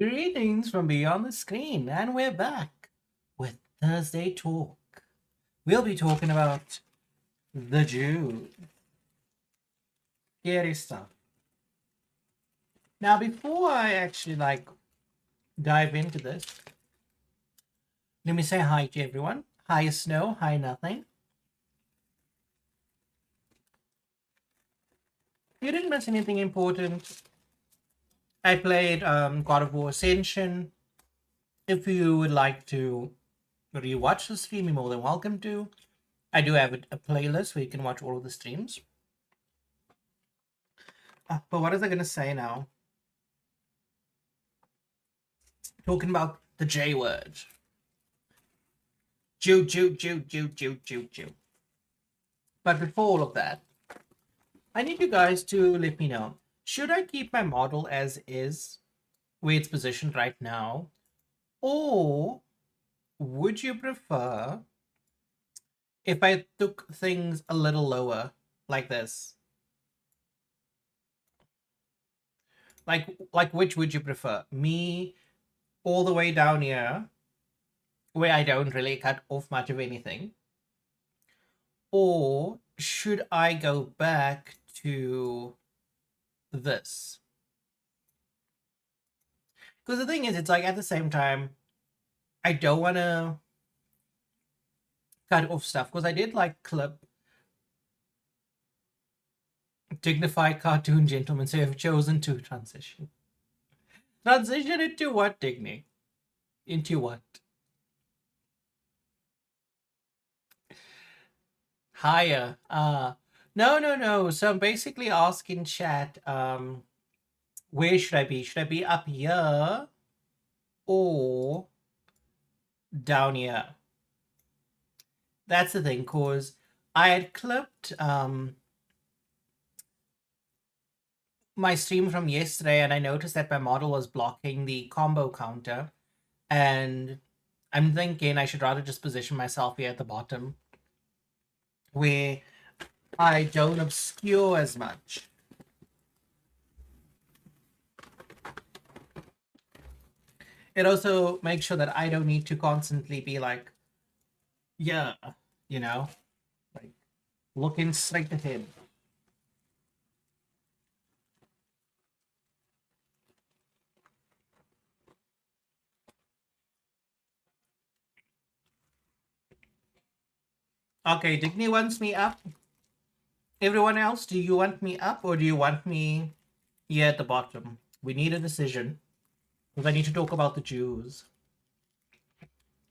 Greetings from beyond the screen, and we're back with Thursday Talk. We'll be talking about the Jews. Scary stuff. Now, before I actually dive into this, let me say hi to everyone. Hi, Snow. Hi, Nothing. You didn't miss anything important. I played God of War Ascension. If you would like to rewatch the stream, you're more than welcome to. I do have a playlist where you can watch all of the streams. But what was I going to say now? Talking about the J word. Jew. But before all of that, I need you guys to let me know. Should I keep my model as is, where it's positioned right now? Or would you prefer if I took things a little lower, like this? Like which would you prefer? Me all the way down here, where I don't really cut off much of anything? Or should I go back to this? Because the thing is, it's like at the same time, I don't want to cut off stuff, because I did clip dignified cartoon gentlemen, so I've chosen to transition. Transition into what, Digny? Into what? Higher. No. So I'm basically asking chat, where should I be? Should I be up here or down here? That's the thing, because I had clipped my stream from yesterday, and I noticed that my model was blocking the combo counter, and I'm thinking I should rather just position myself here at the bottom, where I don't obscure as much. It also makes sure that I don't need to constantly be like, yeah, like looking straight ahead. Okay, Digny wants me up. Everyone else, do you want me up or do you want me here at the bottom? We need a decision, because I need to talk about the Jews.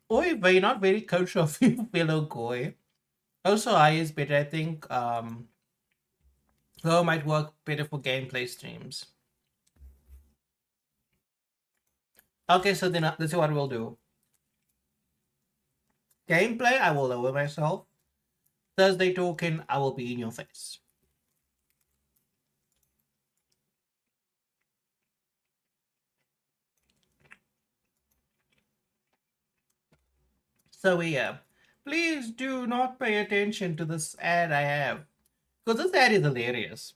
Oi, but you're not very kosher of you, fellow goy. Also, I is better. I think Go might work better for gameplay streams. Okay, so then this is what we'll do. Gameplay, I will lower myself. Thursday talking, I will be in your face. So yeah, please do not pay attention to this ad I have, because this ad is hilarious.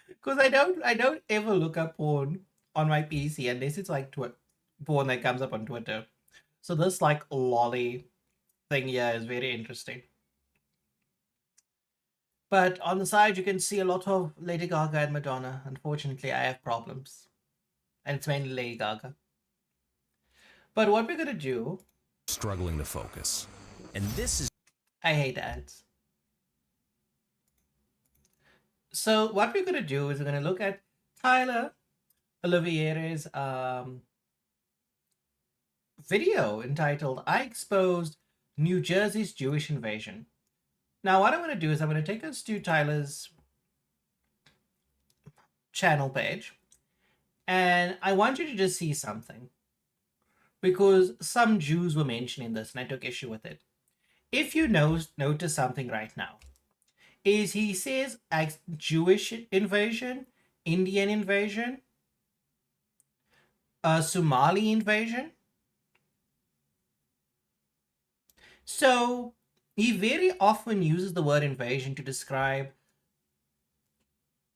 Because I don't ever look up porn on my PC unless it's like porn that comes up on Twitter. So this lolly thing here is very interesting. But on the side, you can see a lot of Lady Gaga and Madonna. Unfortunately, I have problems, and it's mainly Lady Gaga. But what we're gonna do? Struggling to focus, and this is. I hate ads. So what we're gonna do is we're gonna look at Tyler Olivier's video entitled "I Exposed New Jersey's Jewish Invasion." Now, what I'm going to do is I'm going to take us to Tyler's channel page, and I want you to just see something, because some Jews were mentioning this, and I took issue with it. If you notice something right now, is he says Jewish invasion, Indian invasion, Somali invasion. So he very often uses the word invasion to describe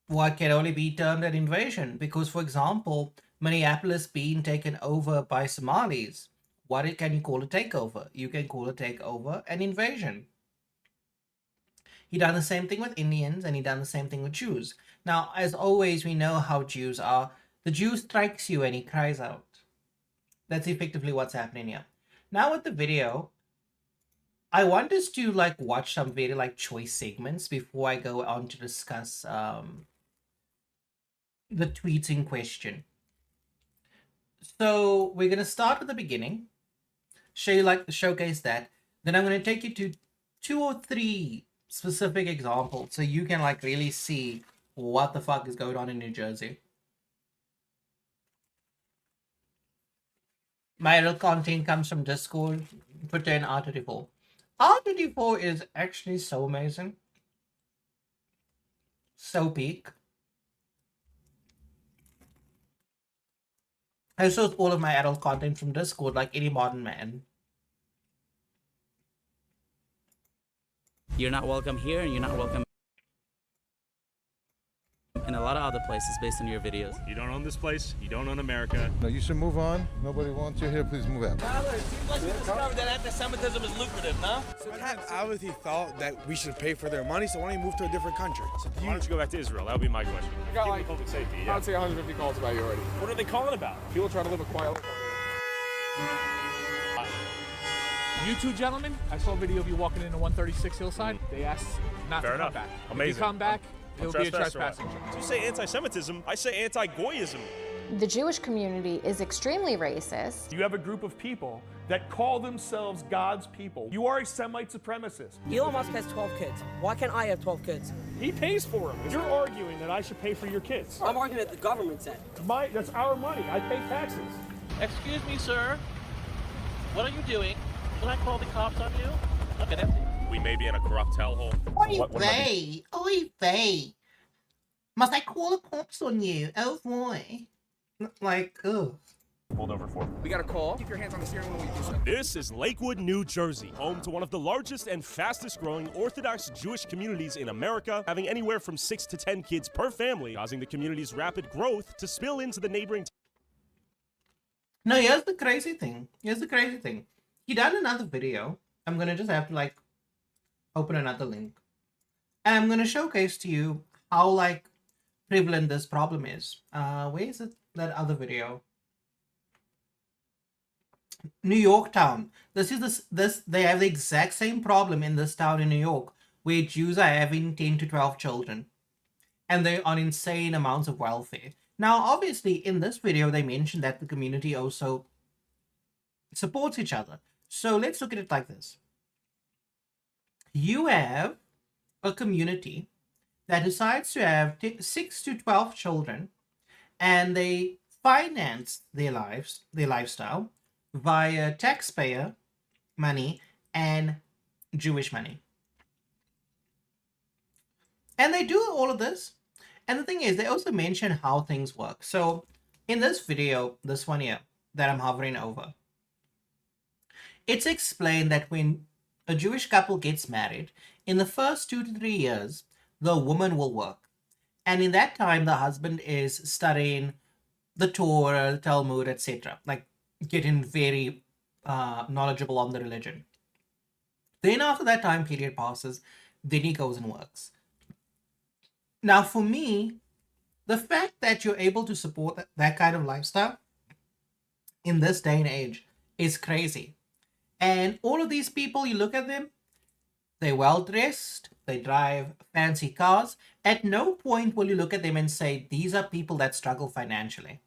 what can only be termed an invasion. Because, for example, Minneapolis being taken over by Somalis. Can you call a takeover? You can call a takeover an invasion. He done the same thing with Indians, and he done the same thing with Jews. Now, as always, we know how Jews are. The Jew strikes you and he cries out. That's effectively what's happening here. Now with the video, I want us to like watch some very like choice segments before I go on to discuss the tweets in question. So we're gonna start at the beginning, show you like the showcase that. Then I'm gonna take you to 2 or 3 specific examples so you can like really see what the fuck is going on in New Jersey. My real content comes from Discord, Twitter, and R24. R24 is actually so amazing. So peak. I source all of my adult content from Discord like any modern man. You're not welcome here, and you're not welcome in a lot of other places based on your videos. You don't own this place. You don't own America. No, you should move on. Nobody wants you here. Please move out. Tyler, it seems like you discovered that anti-Semitism is lucrative, no? So Pat obviously thought that we should pay for their money, so why don't you move to a different country? So Why don't you go back to Israel? That would be my question. I got Keep like, public safety. I Yeah. would say 150 calls about you already. What are they calling about? People trying to live a quiet life. You two gentlemen, I saw a video of you walking into 136 Hillside. They asked not Fair to enough. come back. Amazing. If you come back, it'll be a trespassing So charge. you say anti-Semitism, I say anti-Goyism. The Jewish community is extremely racist. You have a group of people that call themselves God's people. You are a Semite supremacist. Elon Musk has 12 kids. Why can't I have 12 kids? He pays for them. You're arguing that I should pay for your kids. I'm arguing that the government said. That's our money. I pay taxes. Excuse me, sir. What are you doing? Can I call the cops on you? Look at empty. We may be in a corrupt hellhole. Oy vey! Oy vey! Must I call the cops on you? Oh boy. Like, ugh. Pulled over for. We got a call. Keep your hands on the steering wheel when you do so. This is Lakewood, New Jersey, home to one of the largest and fastest growing Orthodox Jewish communities in America, having anywhere from 6 to 10 kids per family, causing the community's rapid growth to spill into the neighboring. No, here's the crazy thing. He done another video. I'm gonna just have to like open another link. And I'm gonna showcase to you how like prevalent this problem is. Where is it? That other video. New York town. This they have the exact same problem in this town in New York, where Jews are having 10 to 12 children. And they're on insane amounts of welfare. Now, obviously, in this video, they mentioned that the community also supports each other. So let's look at it like this. You have a community that decides to have 6 to 12 children, and they finance their lifestyle via taxpayer money and Jewish money. And they do all of this. And the thing is, they also mention how things work. So in this video, this one here that I'm hovering over, it's explained that when a Jewish couple gets married, in the first 2 to 3 years, the woman will work. And in that time, the husband is studying the Torah, the Talmud, etc. Like getting very knowledgeable on the religion. Then after that time period passes, then he goes and works. Now for me, the fact that you're able to support that kind of lifestyle in this day and age is crazy. And all of these people, you look at them, they're well dressed, they drive fancy cars. At no point will you look at them and say, these are people that struggle financially.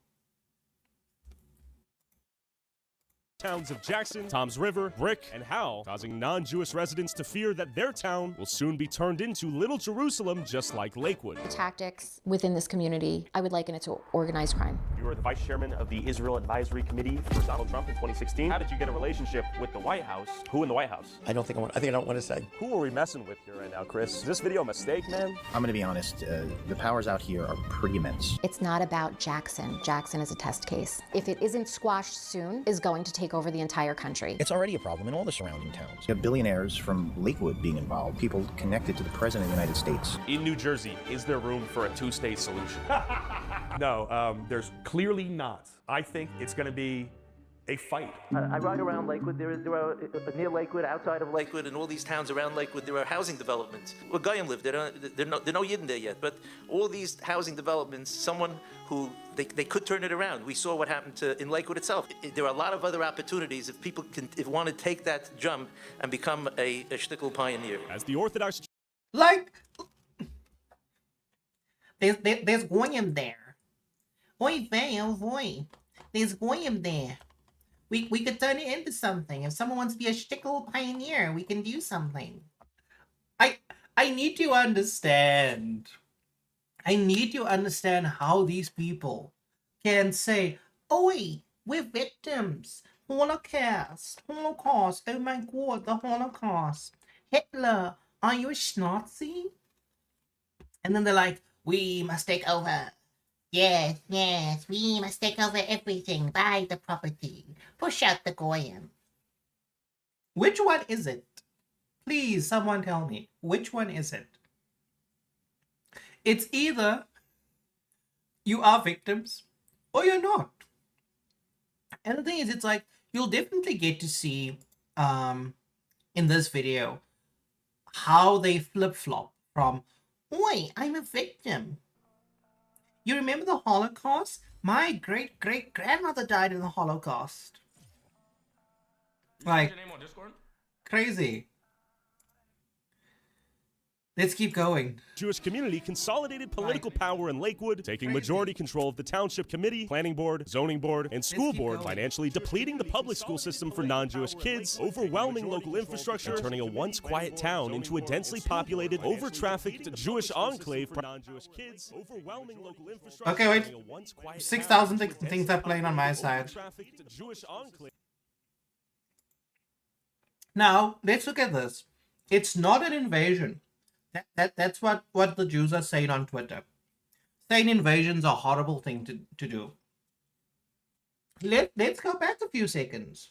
Towns of Jackson, Toms River, Brick, and Howell, causing non-Jewish residents to fear that their town will soon be turned into Little Jerusalem, just like Lakewood. The tactics within this community, I would liken it to organized crime. You were the vice chairman of the Israel Advisory Committee for Donald Trump in 2016. How did you get a relationship with the White House? Who in the White House? I think I don't want to say. Who are we messing with here right now, Chris? Is this video a mistake, man? I'm going to be honest. The powers out here are pretty immense. It's not about Jackson. Jackson is a test case. If it isn't squashed soon, is going to take take over the entire country. It's already a problem in all the surrounding towns. You have billionaires from Lakewood being involved, people connected to the President of the United States. In New Jersey, is there room for a two-state solution? No, there's clearly not. I think it's going to be a fight. I ride around Lakewood. There are near Lakewood, outside of Lakewood, and all these towns around Lakewood, there are housing developments. Well, Goyim live there. There are no Yidden there yet, but all these housing developments, someone who they could turn it around. We saw what happened in Lakewood itself. There are a lot of other opportunities if people want to take that jump and become a shtickle pioneer. As the Orthodox, like, there's Goyim there. Oy vey, oh boy. There's Goyim there. We could turn it into something. If someone wants to be a shtickle pioneer, we can do something. I need to understand. I need to understand how these people can say, "Oi, we're victims. Holocaust. Oh my God, the Holocaust. Hitler, are you a Nazi?" And then they're like, "We must take over. Yes, we must take over everything. Buy the property. Push out the Goyim." Which one is it? Please, someone tell me. Which one is it? It's either you are victims or you're not. And the thing is, it's like, you'll definitely get to see in this video how they flip-flop from, "Oi, I'm a victim. You remember the Holocaust? My great-great-grandmother died in the Holocaust." Like, crazy. Let's keep going. Jewish community consolidated political power in Lakewood, taking majority control of the township committee, planning board, zoning board, and school board, financially depleting the public school system for non-Jewish kids, overwhelming local infrastructure, and turning a once quiet town into a densely populated, over-trafficked Jewish enclave for non-Jewish kids, overwhelming local infrastructure. Okay, wait. 6,000 things are playing on my side. Now, let's look at this. It's not an invasion. That's what the Jews are saying on Twitter. Saying invasions are a horrible thing to do. Let's go back a few seconds.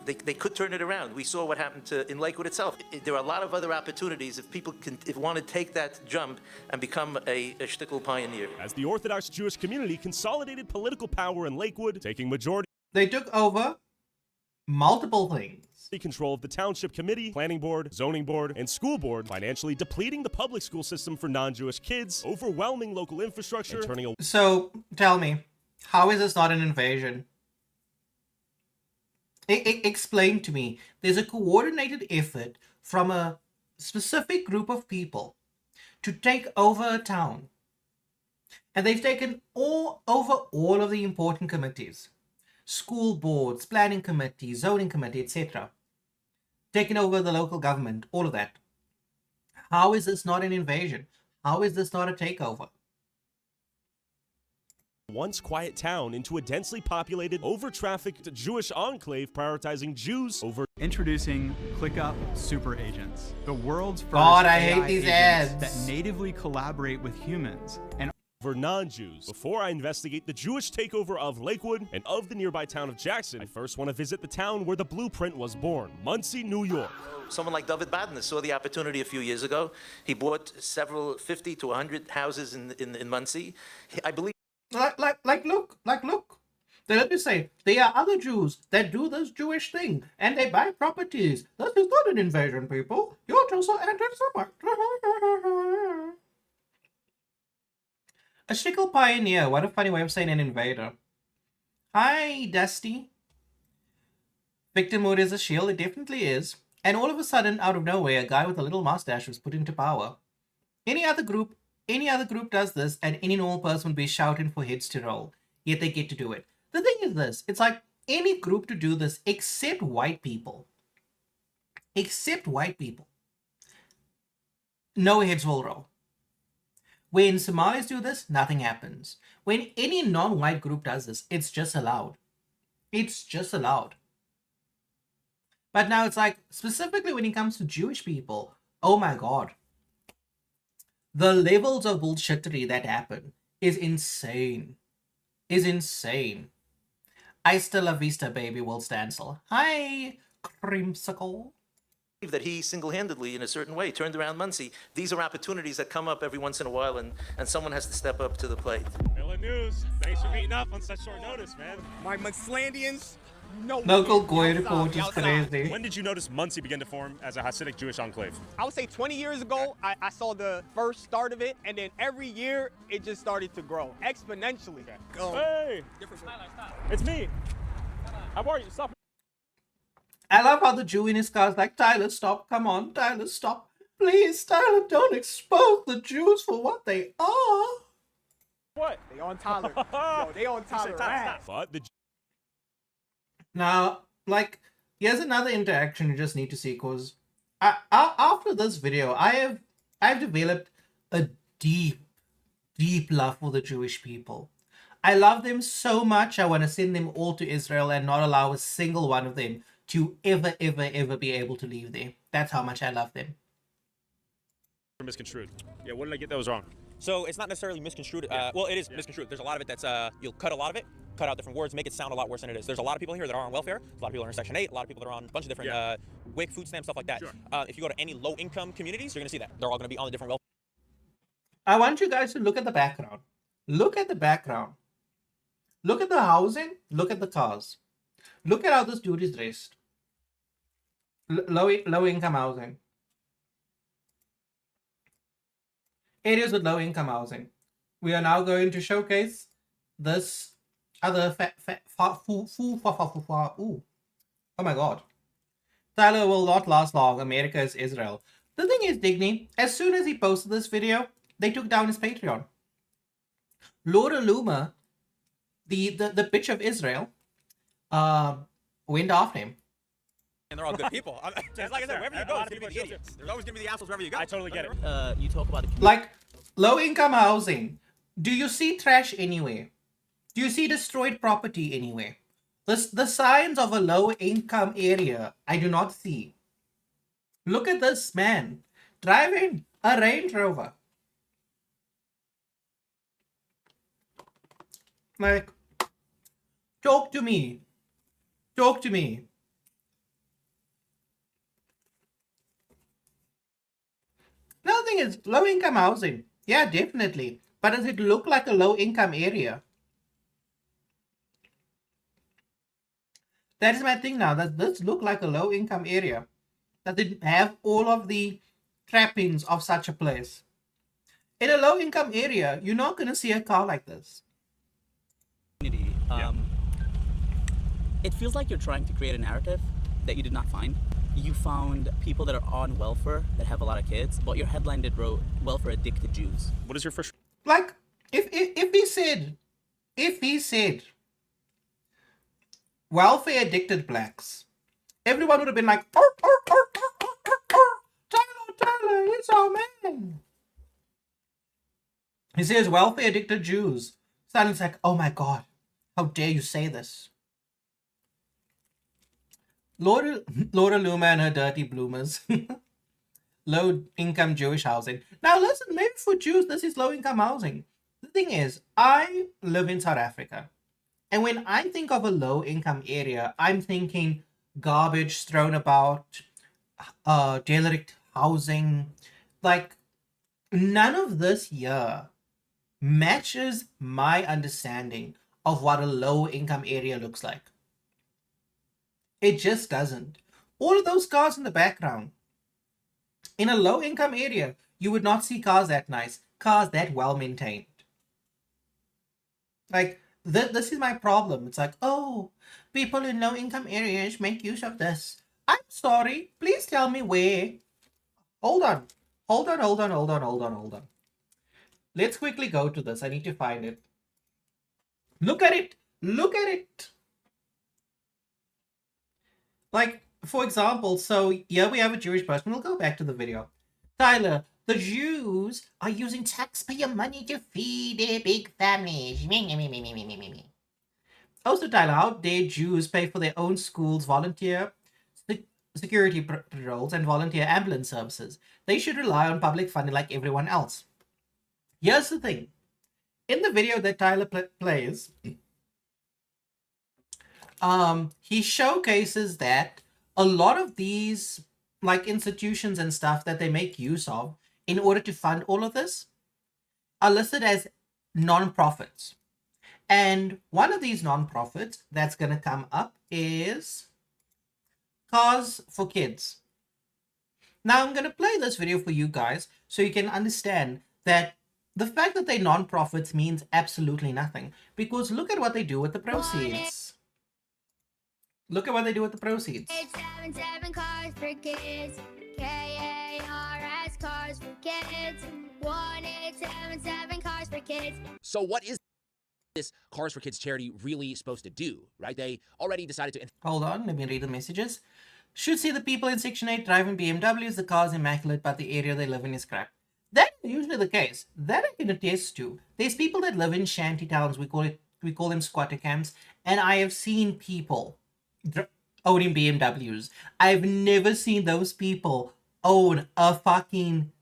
They could turn it around. We saw what happened in Lakewood itself. There are a lot of other opportunities if people want to take that jump and become a shtickle pioneer. As the Orthodox Jewish community consolidated political power in Lakewood, taking majority... They took over multiple things. Control of the township committee, planning board, zoning board, and school board, financially depleting the public school system for non-Jewish kids, overwhelming local infrastructure, and turning a... So, tell me, how is this not an invasion? Explain to me. There's a coordinated effort from a specific group of people to take over a town. And they've taken over all of the important committees. School boards, planning committee, zoning committee, etc. Taking over the local government, all of that. How is this not an invasion? How is this not a takeover? Once quiet town into a densely populated, over-trafficked Jewish enclave prioritizing Jews over... Introducing ClickUp Super Agents, the world's first God, I AI hate these agents ads. that natively collaborate with humans and for non-Jews. Before I investigate the Jewish takeover of Lakewood and of the nearby town of Jackson, I first want to visit the town where the blueprint was born, Muncie, New York. Someone like David Badner saw the opportunity a few years ago. He bought several 50 to 100 houses in Muncie. I believe... Look. They let me say, there are other Jews that do this Jewish thing, and they buy properties. This is not an invasion, people. You're just so anti-Semite. A shtickle pioneer. What a funny way of saying an invader. Hi, Dusty. Victimhood is a shield. It definitely is. And all of a sudden, out of nowhere, a guy with a little mustache was put into power. Any other group does this, and any normal person would be shouting for heads to roll. Yet they get to do it. The thing is this. It's like any group to do this except white people. Except white people. No heads will roll. When Somalis do this, nothing happens. When any non-white group does this, it's just allowed. It's just allowed. But now it's like, specifically when it comes to Jewish people, oh my God. The levels of bullshittery that happen is insane. Is insane. I still love Vista, baby, Will Stansel. Hi, Creamsicle. That he single-handedly, in a certain way, turned around Muncie. These are opportunities that come up every once in a while, and someone has to step up to the plate. Miller News, thanks for meeting up on such short notice, man. My Munslandians, no. Local Goy report is crazy. When did you notice Muncie begin to form as a Hasidic Jewish enclave? I would say 20 years ago, I saw the first start of it, and then every year, it just started to grow exponentially. Hey! It's me. How are you? Stop. I love how the Jew in his car is like, Tyler, stop. Come on, Tyler, stop. Please, Tyler, don't expose the Jews for what they are. What? They on Tyler. Yo, they on Tyler. But the Now, like, here's another interaction you just need to see, because after this video, I've developed a deep love for the Jewish people. I love them so much, I want to send them all to Israel and not allow a single one of them to ever be able to leave there. That's how much I love them. misconstrued. Yeah, what did I get that was wrong? So it's not necessarily misconstrued. Well, it is misconstrued. There's a lot of it that's, you'll cut a lot of it, cut out different words, make it sound a lot worse than it is. There's a lot of people here that are on welfare. There's a lot of people that are in Section 8. A lot of people that are on a bunch of different WIC, food stamps, stuff like that. Sure. If you go to any low-income communities, you're going to see that. They're all going to be on the different welfare. I want you guys to look at the background. Look at the background. Look at the housing. Look at the cars. Look at how this dude is dressed. Low income housing. Areas with low income housing. We are now going to showcase this other ooh. Oh my god. Tyler will not last long. America is Israel. The thing is, Digny, as soon as he posted this video, they took down his Patreon. Laura Luma, the bitch of Israel, went after him. And they're all good people. It's like I said, wherever you go, there's going to be the idiots. There's always going to be the assholes wherever you go. I totally get it. You talk about Like, low-income housing. Do you see trash anywhere? Do you see destroyed property anywhere? The signs of a low-income area, I do not see. Look at this man driving a Range Rover. Like, talk to me. Talk to me. Another thing is low-income housing. Yeah, definitely. But does it look like a low-income area? That is my thing now. Does this look like a low-income area? Does it have all of the trappings of such a place? In a low-income area, you're not going to see a car like this. It feels like you're trying to create a narrative that you did not find. You found people that are on welfare that have a lot of kids, but your headline did wrote welfare addicted Jews. What is your first? Like, if he said welfare addicted blacks, everyone would have been like, Tyler, it's our man. He says welfare addicted Jews. Silence like, oh my god, how dare you say this? Laura Luma and her dirty bloomers. Low-income Jewish housing. Now listen, maybe for Jews, this is low-income housing. The thing is, I live in South Africa. And when I think of a low-income area, I'm thinking garbage thrown about, derelict housing. Like, none of this here matches my understanding of what a low-income area looks like. It just doesn't. All of those cars in the background. In a low-income area, you would not see cars that nice, cars that well-maintained. Like, this is my problem. It's like, oh, people in low-income areas make use of this. I'm sorry. Please tell me where. Hold on. Let's quickly go to this. I need to find it. Look at it. Look at it. Like, for example, so here we have a Jewish person. We'll go back to the video. Tyler, the Jews are using taxpayer money to feed their big families. Also, Tyler, how dare Jews pay for their own schools, volunteer security patrols, and volunteer ambulance services? They should rely on public funding like everyone else. Here's the thing. In the video that Tyler plays, he showcases that a lot of these like institutions and stuff that they make use of in order to fund all of this are listed as non-profits. And one of these non-profits that's going to come up is Cars for Kids. Now I'm going to play this video for you guys so you can understand that the fact that they're non-profits means absolutely nothing, because look at what they do with the proceeds. Look at what they do with the proceeds. 877 Cars for Kids. KARS Cars for Kids. 1877 Cars for Kids. So what is this Cars for Kids charity really supposed to do, right? They already decided to... Hold on, let me read the messages. Should see the people in Section 8 driving BMWs, the car's immaculate, but the area they live in is crap. That's usually the case. That I can attest to. There's people that live in shanty towns, we call them squatter camps, and I have seen people owning BMWs. I've never seen those people own a fucking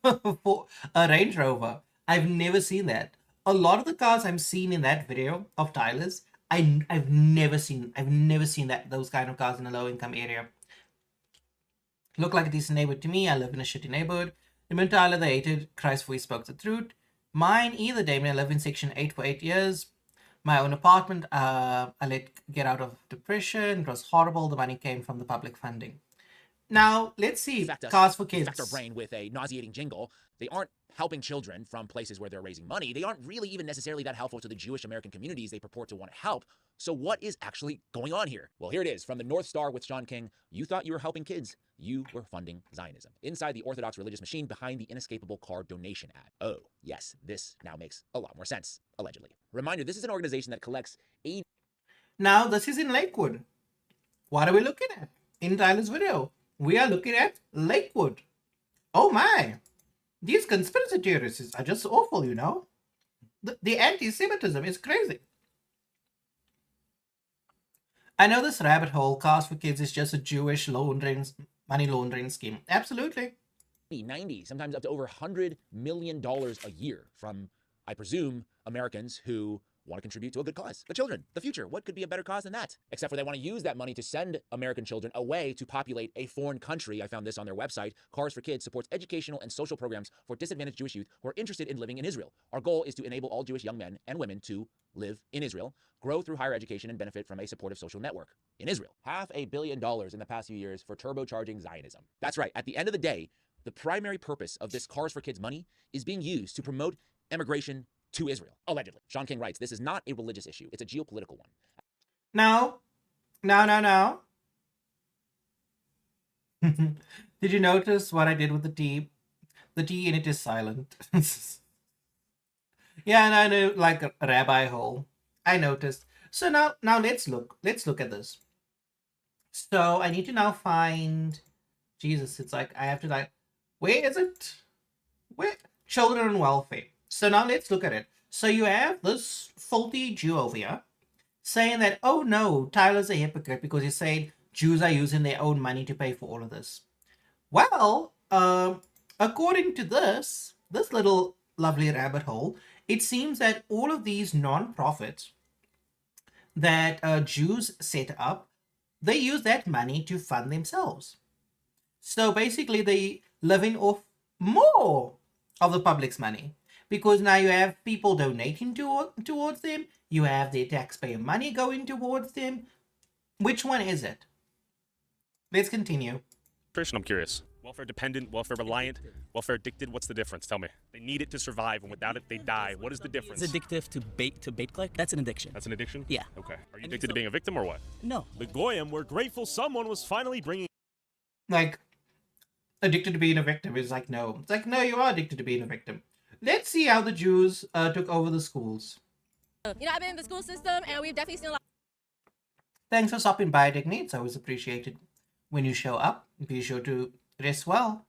a Range Rover. I've never seen that. A lot of the cars I'm seeing in that video of Tyler's, I've never seen that those kind of cars in a low income area. Look like a decent neighborhood to me. I live in a shitty neighborhood. The Tyler they hated. Christ, we spoke the truth. Mine either, Damien. I live in Section 8 for 8 years. My own apartment. I let get out of depression. It was horrible. The money came from the public funding. Now, let's see. Cars for Kids. Infect our brain with a nauseating jingle. They aren't helping children from places where they're raising money. They aren't really even necessarily that helpful to the Jewish American communities they purport to want to help. So what is actually going on here? Well, here it is from the North Star with Sean King. You thought you were helping kids. You were funding Zionism. Inside the Orthodox religious machine behind the inescapable car donation ad. Oh, yes, this now makes a lot more sense, allegedly. Reminder, this is an organization that collects aid. Now, this is in Lakewood. What are we looking at? In Tyler's video, we are looking at Lakewood. Oh my. These conspiracy theorists are just awful, you know? The anti-Semitism is crazy. I know this rabbit hole, Cars for Kids, is just a Jewish money laundering scheme. Absolutely. 90, sometimes up to over $100 million a year from, I presume, Americans who want to contribute to a good cause. The children, the future. What could be a better cause than that? Except for they want to use that money to send American children away to populate a foreign country. I found this on their website. Cars for Kids supports educational and social programs for disadvantaged Jewish youth who are interested in living in Israel. Our goal is to enable all Jewish young men and women to live in Israel, grow through higher education, and benefit from a supportive social network in Israel. $500 million in the past few years for turbocharging Zionism. That's right. At the end of the day, the primary purpose of this Cars for Kids money is being used to promote emigration to Israel, allegedly. Sean King writes, this is not a religious issue. It's a geopolitical one. No. Did you notice what I did with the T? The T in it is silent. Yeah, and I know, like a rabbi hole. I noticed. So now let's look. Let's look at this. So I need to now find... Jesus, it's like I have to like... Where is it? Where? Children and welfare. So now let's look at it. So you have this faulty Jew over here saying that, oh no, Tyler's a hypocrite because he's saying Jews are using their own money to pay for all of this. Well, according to this little lovely rabbit hole, it seems that all of these non-profits that Jews set up, they use that money to fund themselves. So basically they living off more of the public's money. Because now you have people donating towards them. You have their taxpayer money going towards them. Which one is it? Let's continue. I'm curious. Welfare dependent, welfare reliant, welfare addicted. What's the difference? Tell me. They need it to survive, and without it, they die. What is the difference? It's addictive to bait click. That's an addiction. That's an addiction? Yeah. Okay. Are you addicted to being a victim or what? No. The Goyim were grateful someone was finally bringing... Like, addicted to being a victim is like, no. It's like, no, you are addicted to being a victim. Let's see how the Jews took over the schools. You know, I've been in the school system, and we've definitely seen a lot. Thanks for stopping by, Digny. It's always appreciated when you show up. Be sure to rest well.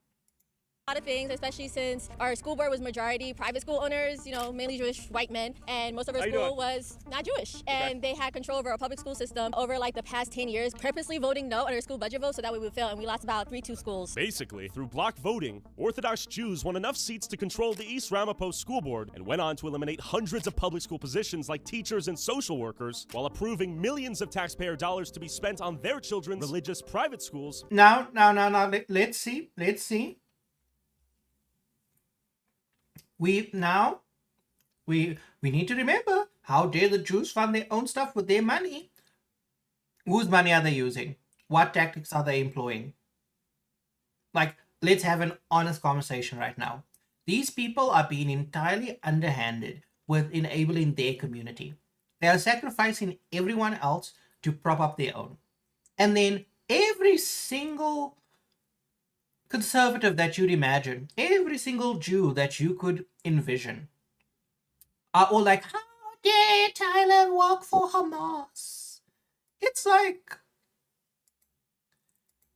A lot of things, especially since our school board was majority private school owners, you know, mainly Jewish white men, and most of our school was not Jewish. And they had control over our public school system over like the past 10 years, purposely voting no on our school budget vote so that we would fail, and we lost about 3-2 schools. Basically, through block voting, Orthodox Jews won enough seats to control the East Ramapo School Board and went on to eliminate hundreds of public school positions like teachers and social workers, while approving millions of taxpayer dollars to be spent on their children's religious private schools. Now, let's see. We need to remember, how dare the Jews fund their own stuff with their money? Whose money are they using? What tactics are they employing? Like, let's have an honest conversation right now. These people are being entirely underhanded with enabling their community. They are sacrificing everyone else to prop up their own. And then every single conservative that you'd imagine, every single Jew that you could envision, are all like, how dare Thailand work for Hamas? It's like,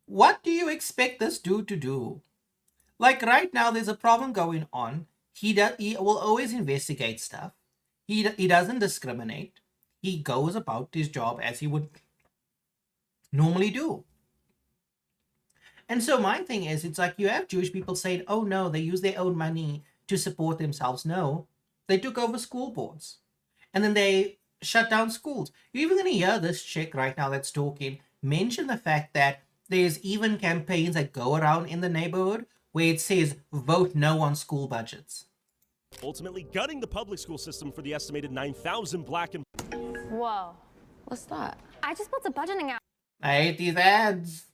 what do you expect this dude to do? Like right now, there's a problem going on. He will always investigate stuff. He doesn't discriminate. He goes about his job as he would normally do. And so my thing is, it's like you have Jewish people saying, oh no, they use their own money to support themselves. No, they took over school boards. And then they shut down schools. You're even going to hear this chick right now that's talking mention the fact that there's even campaigns that go around in the neighborhood where it says, vote no on school budgets. Ultimately gutting the public school system for the estimated 9,000 black and... Whoa. What's that? I just built a budgeting app. I hate these ads.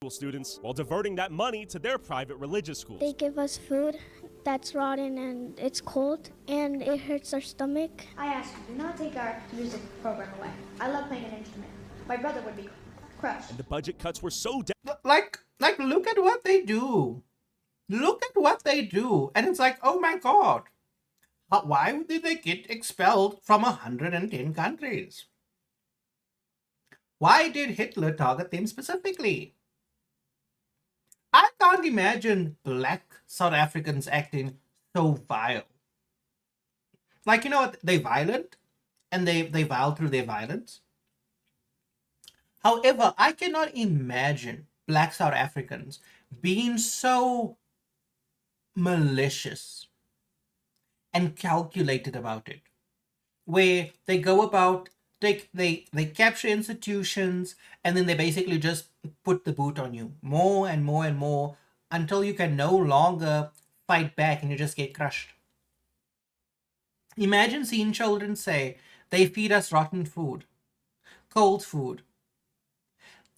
Students, while diverting that money to their private religious schools. They give us food that's rotten and it's cold and it hurts our stomach. I ask you, do not take our music program away. I love playing an instrument. My brother would be crushed. And the budget cuts were so like look at what they do. Look at what they do. And it's like, oh my God. Why did they get expelled from 110 countries? Why did Hitler target them specifically? I can't imagine black South Africans acting so vile. Like, you know what? They're violent and they vile through their violence. However, I cannot imagine black South Africans being so malicious and calculated about it. Where they go about, they capture institutions and then they basically just put the boot on you more and more and more until you can no longer fight back and you just get crushed. Imagine seeing children say, they feed us rotten food, cold food.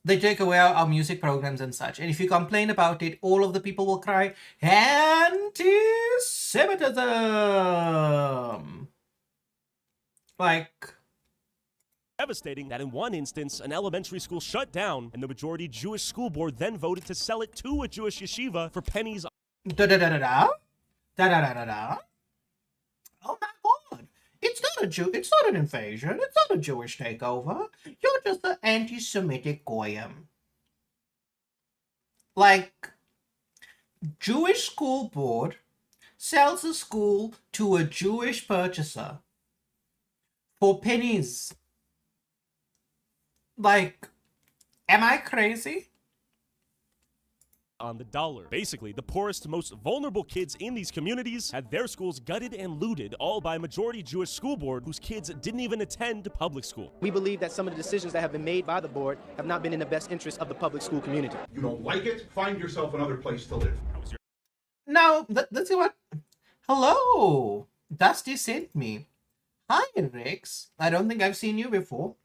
They take away our music programs and such. And if you complain about it, all of the people will cry, anti-Semitism! Like... devastating that in one instance, an elementary school shut down, and the majority Jewish school board then voted to sell it to a Jewish yeshiva for pennies. Da-da-da-da-da? Da-da-da-da-da? Oh my God. It's not an invasion. It's not a Jewish takeover. You're just an anti-Semitic goyim. Like, Jewish school board sells a school to a Jewish purchaser for pennies. Like, am I crazy? On the dollar. Basically, the poorest, most vulnerable kids in these communities had their schools gutted and looted, all by a majority Jewish school board whose kids didn't even attend public school. We believe that some of the decisions that have been made by the board have not been in the best interest of the public school community. You don't like it? Find yourself another place to live. Now, let's see what... Hello! Dusty sent me. Hi, Rex. I don't think I've seen you before.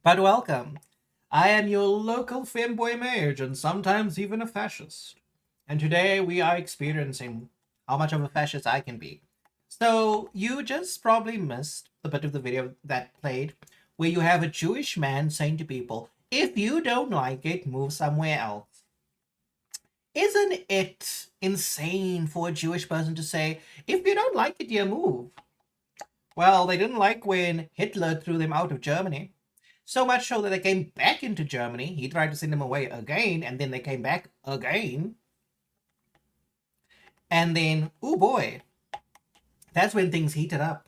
But welcome. I am your local femboy mage and sometimes even a fascist. And today we are experiencing how much of a fascist I can be. So you just probably missed the bit of the video that played where you have a Jewish man saying to people, if you don't like it, move somewhere else. Isn't it insane for a Jewish person to say, if you don't like it, you move? Well, they didn't like when Hitler threw them out of Germany. So much so that they came back into Germany. He tried to send them away again, and then they came back again. And then, oh boy, that's when things heated up.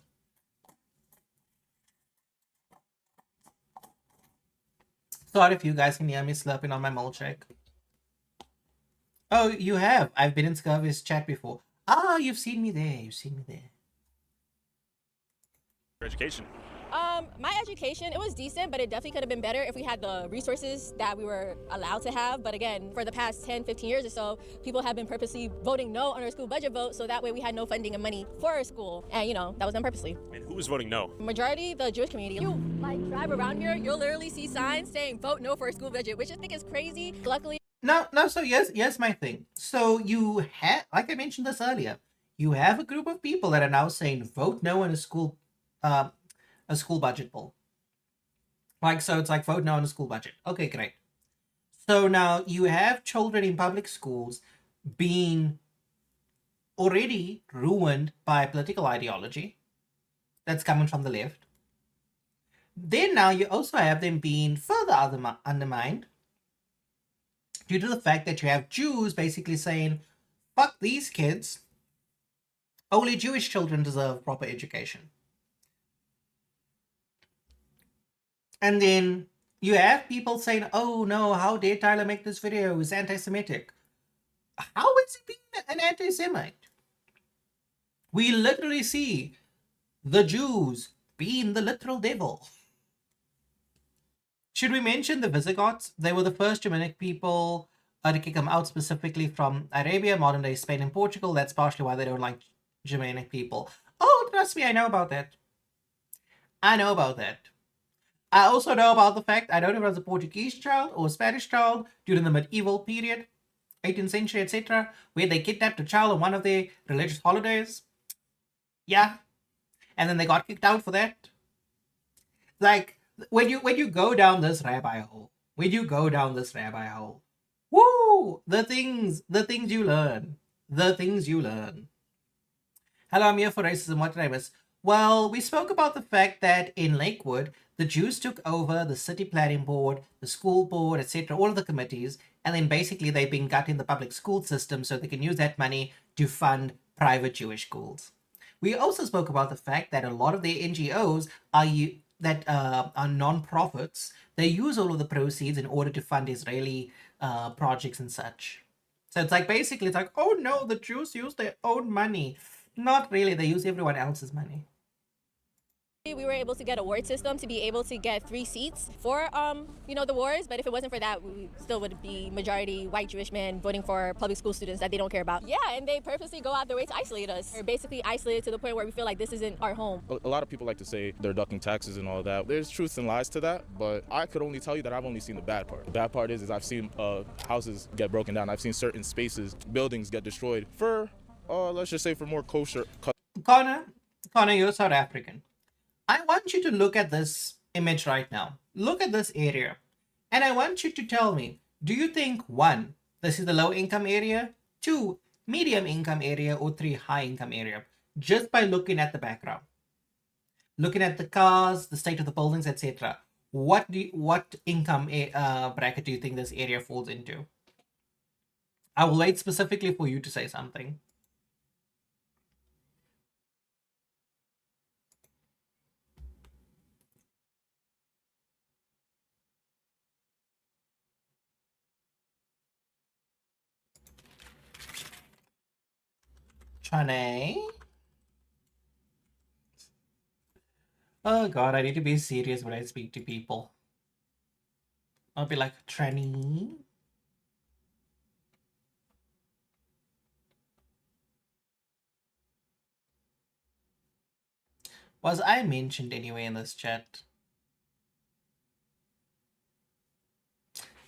Sorry if you guys can hear me slurping on my milkshake. Oh, you have. I've been in Scurvy's chat before. Ah, you've seen me there. You've seen me there. Your education. My education, it was decent, but it definitely could have been better if we had the resources that we were allowed to have. But again, for the past 10, 15 years or so, people have been purposely voting no on our school budget vote, so that way we had no funding and money for our school. And, you know, that was done purposely. And who was voting no? Majority, the Jewish community. You, like, drive around here, you'll literally see signs saying vote no for a school budget, which I think is crazy. Luckily... No, so here's my thing. So you have, like I mentioned this earlier, you have a group of people that are now saying vote no on a school budget bill. Like, so it's like vote no on a school budget. Okay, great. So now you have children in public schools being already ruined by political ideology that's coming from the left. Then now you also have them being further undermined due to the fact that you have Jews basically saying, fuck these kids. Only Jewish children deserve proper education. And then you have people saying, oh no, how dare Tyler make this video? It's anti-Semitic. How is he being an anti-Semite? We literally see the Jews being the literal devil. Should we mention the Visigoths? They were the first Germanic people to kick them out, specifically from Arabia, modern-day Spain and Portugal. That's partially why they don't like Germanic people. Oh, trust me, I know about that. I know about that. I also know about the fact, I don't know if it was a Portuguese child or a Spanish child during the medieval period, 18th century, etc., where they kidnapped a child on one of their religious holidays. Yeah. And then they got kicked out for that. Like, when you go down this rabbit hole, woo! The things you learn. Hello, I'm here for racism. What did I miss? Well, we spoke about the fact that in Lakewood, the Jews took over the city planning board, the school board, etc., all of the committees, and then basically they've been gutting the public school system so they can use that money to fund private Jewish schools. We also spoke about the fact that a lot of their NGOs are non-profits. They use all of the proceeds in order to fund Israeli projects and such. So it's like, basically, it's like, oh no, the Jews use their own money. Not really, they use everyone else's money. We were able to get a ward system to be able to get 3 seats for, the wards. But if it wasn't for that, we still would be majority white Jewish men voting for public school students that they don't care about. Yeah, and they purposely go out their way to isolate us. We're basically isolated to the point where we feel like this isn't our home. A lot of people like to say they're ducking taxes and all of that. There's truth and lies to that, but I could only tell you that I've only seen the bad part. The bad part is I've seen houses get broken down. I've seen certain spaces, buildings get destroyed for, let's just say, for more kosher. Connor, you're South African. I want you to look at this image right now. Look at this area. And I want you to tell me, do you think 1, this is the low income area, 2, medium income area, or 3, high income area? Just by looking at the background. Looking at the cars, the state of the buildings, etc. What income bracket do you think this area falls into? I will wait specifically for you to say something. Chane? Oh god, I need to be serious when I speak to people. I'll be like, Tranny? Was I mentioned anyway in this chat?